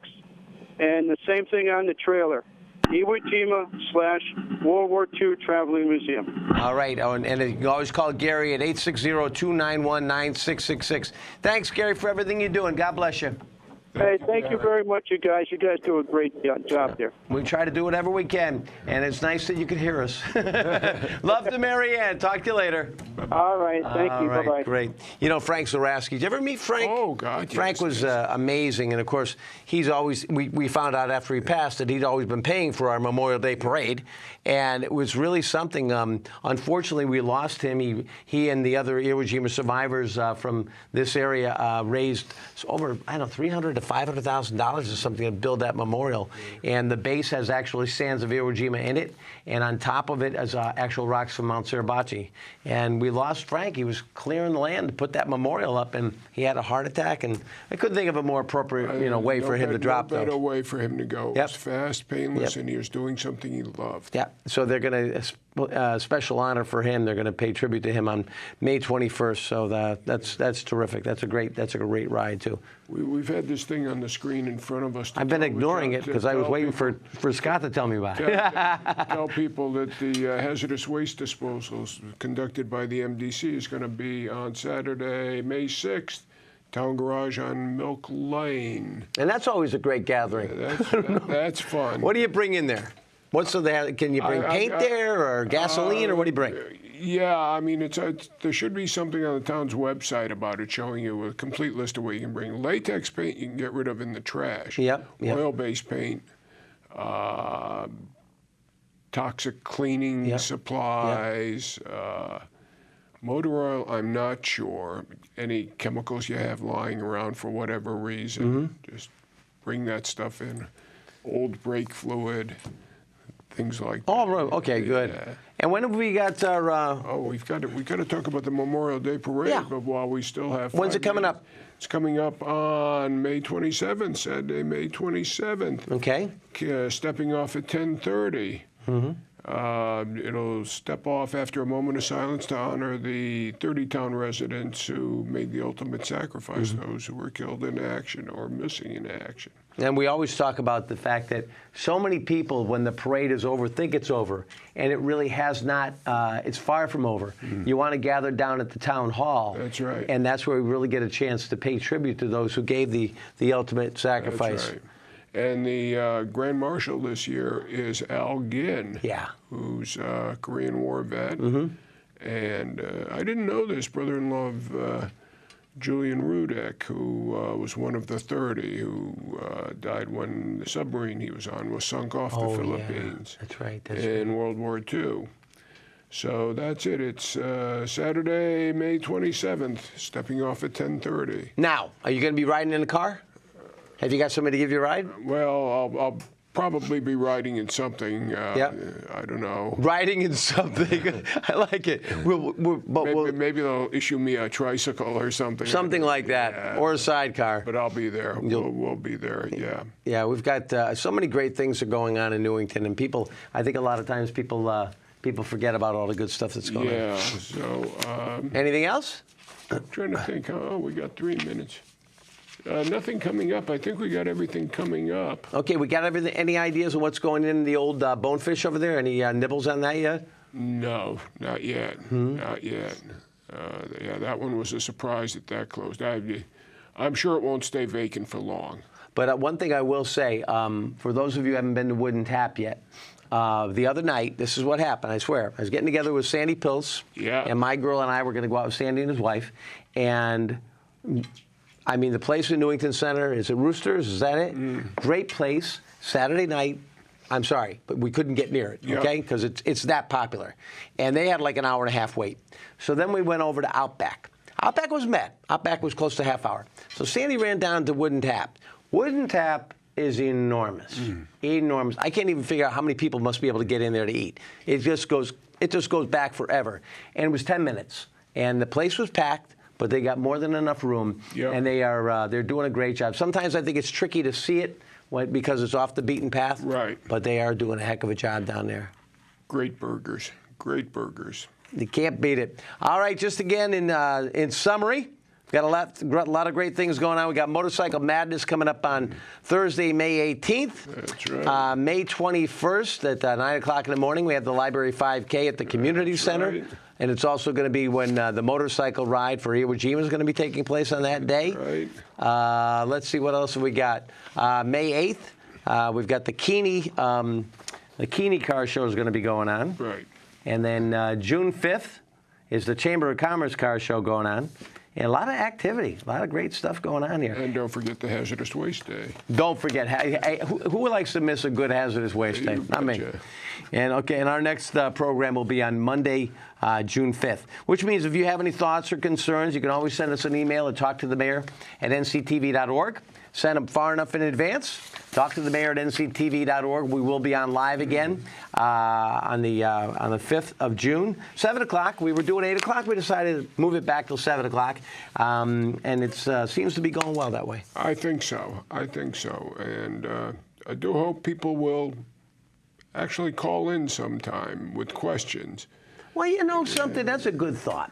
And the same thing on the trailer, Iwo Jima/World War II Traveling Museum. All right, and you can always call Gary at 860-291-9666. Thanks, Gary, for everything you're doing. God bless you. Hey, thank you very much, you guys. You guys do a great job there. We try to do whatever we can, and it's nice that you can hear us. Love to Mary Ann. Talk to you later. All right, thank you. Right, Bye-bye. great. You know, Frank Zaraski. Did you ever meet Frank? Oh, God, yes. Frank was amazing, and of course, he's always, we found out after he passed that he'd always been paying for our Memorial Day Parade, and it was really something. Unfortunately, we lost him. He and the other Iwo Jima survivors from this area raised over, I don't know, $300,000 to $500,000 or something to build that memorial. And the base has actually sands of Iwo Jima in it, and on top of it is actual rocks from Mount Suribachi. And we lost Frank. He was clearing the land to put that memorial up, and he had a heart attack. And I couldn't think of a more appropriate, way for him to drop. No better way for him to go. It Yep. was fast, painless, Yep. and he was doing something he loved. Yeah, so they're going to special honor for him. They're going to pay tribute to him on May 21st. So that's terrific. That's a great ride too. We've had this thing on the screen in front of us. I've been ignoring it because I was waiting for Scott to tell me about it. Tell people that the hazardous waste disposals conducted by the MDC is going to be on Saturday, May 6th, Town Garage on Milk Lane. And that's always a great gathering. That's fun. What do you bring in there? Can you bring paint there or gasoline or what do you bring? Yeah, I mean, there should be something on the town's website about it showing you a complete list of what you can bring. Latex paint you can get rid of in the trash. Yep. Oil-based paint, toxic cleaning supplies, motor oil, I'm not sure. Any chemicals you have lying around for whatever reason, just bring that stuff in. Old brake fluid. things like that. Oh, right. Okay, good. Yeah. And when have we got our? We've got to talk about the Memorial Day Parade, Yeah. but while we still have When's 5 it coming minutes, up? It's coming up on May 27th, Saturday, May 27th. Okay. Stepping off at 10:30. It'll step off after a moment of silence to honor the 30-town residents who made the ultimate sacrifice, those who were killed in action or missing in action. And we always talk about the fact that so many people, when the parade is over, think it's over. And it really has not, it's far from over. You want to gather down at the town hall. That's right. And that's where we really get a chance to pay tribute to those who gave the ultimate sacrifice. That's right. And the Grand Marshal this year is Al Ginn, Yeah. who's a Korean War vet. And I didn't know this, brother-in-law of Julian Rudek, who was one of the 30 who died when the submarine he was on was sunk off the Philippines. Yeah. That's right. in World War II. So that's it. It's Saturday, May 27th, stepping off at 10:30. Now, are you going to be riding in the car? Have you got somebody to give you a ride? Well, I'll probably be riding in something. Yeah. I don't know. Riding in something. I like it. Maybe they'll issue me a tricycle or something. Something like that, Yeah. or a sidecar. But I'll be there. We'll be there, yeah. Yeah, we've got so many great things are going on in Newington, and people. I think a lot of times people forget about all the good stuff that's going on. Yeah, so Anything else? I'm trying to think. Oh, we got 3 minutes. Nothing coming up. I think we got everything coming up. Okay, we got everything. Any ideas of what's going in the old bonefish over there? Any nibbles on that yet? No, not yet. Not yet. Yeah, that one was a surprise that closed. I'm sure it won't stay vacant for long. But one thing I will say, for those of you who haven't been to Wooden Tap yet, the other night, this is what happened, I swear. I was getting together with Sandy Pills, and my girl and I were going to go out with Sandy and his wife, and I mean, the place in Newington Center, is it Roosters? Is that it? Great place. Saturday night, I'm sorry, but we couldn't get near it, okay? Because it's that popular. And they had like an hour and a half wait. So then we went over to Outback. Outback was met. Outback was close to half hour. So Sandy ran down to Wooden Tap. Wooden Tap is enormous. Enormous. I can't even figure out how many people must be able to get in there to eat. It just goes back forever. And it was 10 minutes. And the place was packed, but they got more than enough room, and they're doing a great job. Sometimes I think it's tricky to see it because it's off the beaten path, right? But they are doing a heck of a job down there. Great burgers, great burgers. You can't beat it. All right, just again in summary, we've got a lot of great things going on. We got Motorcycle Madness coming up on Thursday, May 18th. That's right. May 21st at 9 o'clock in the morning, we have the Library 5K at the Community Center. Right. And it's also going to be when the motorcycle ride for Iwo Jima is going to be taking place on that day. Right. Let's see, what else have we got? May 8th, we've got the Keeney car show is going to be going on. Right. And then June 5th is the Chamber of Commerce car show going on. And a lot of activity, a lot of great stuff going on here. And don't forget the Hazardous Waste Day. Don't forget, who likes to miss a good hazardous waste day? Not me. And our next program will be on Monday, June 5th, which means if you have any thoughts or concerns, you can always send us an email at talktothemayor@nctv.org. Send them far enough in advance. Talk to the mayor at nctv.org. We will be on live again on the 5th of June, 7 o'clock. We were doing 8 o'clock. We decided to move it back till 7 o'clock, and it seems to be going well that way. I think so. And I do hope people will actually call in sometime with questions. Well, you know something, that's a good thought.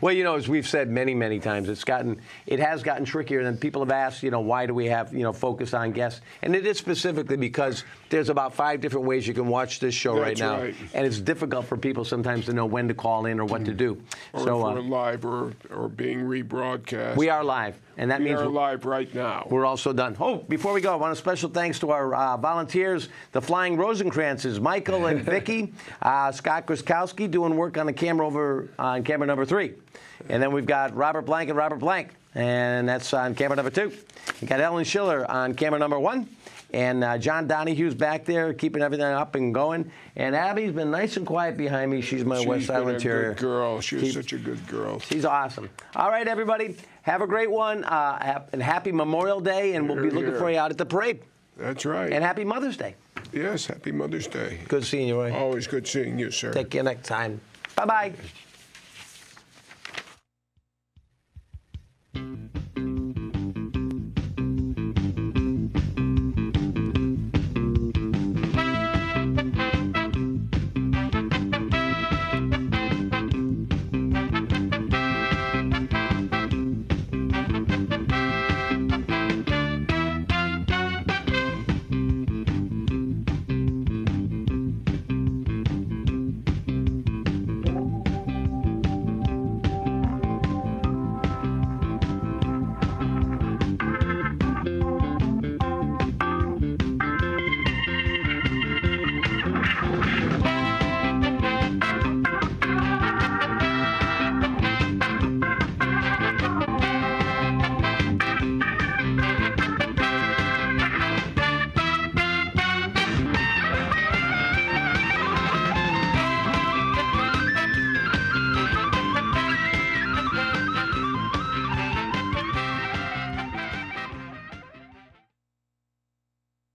Well, you know, as we've said many, many times, it has gotten trickier, and people have asked, why do we have, focus on guests? And it is specifically because there's about 5 different ways you can watch this show right now. Right. And it's difficult for people sometimes to know when to call in or what to do. Or so, if we're live or being rebroadcast. We are live, and that means we are live right now. We're also done. Oh, before we go, I want a special thanks to our volunteers, the Flying Rosencrantzes, Michael and Vicky, Scott Gruskowski doing work on the camera over on camera number 3. And then we've got Robert Blank and Robert Blank, and that's on camera number 2. We got Ellen Schiller on camera number 1. And John Donahue's back there keeping everything up and going. And Abby's been nice and quiet behind me. She's my West Island Terrier. She's a good girl. She's such a good girl. She's awesome. All right, everybody. Have a great one. And happy Memorial Day. And we'll be looking for you out at the parade. That's right. And happy Mother's Day. Yes, happy Mother's Day. Good seeing you, Roy. Always good seeing you, sir. Take care next time. Bye-bye.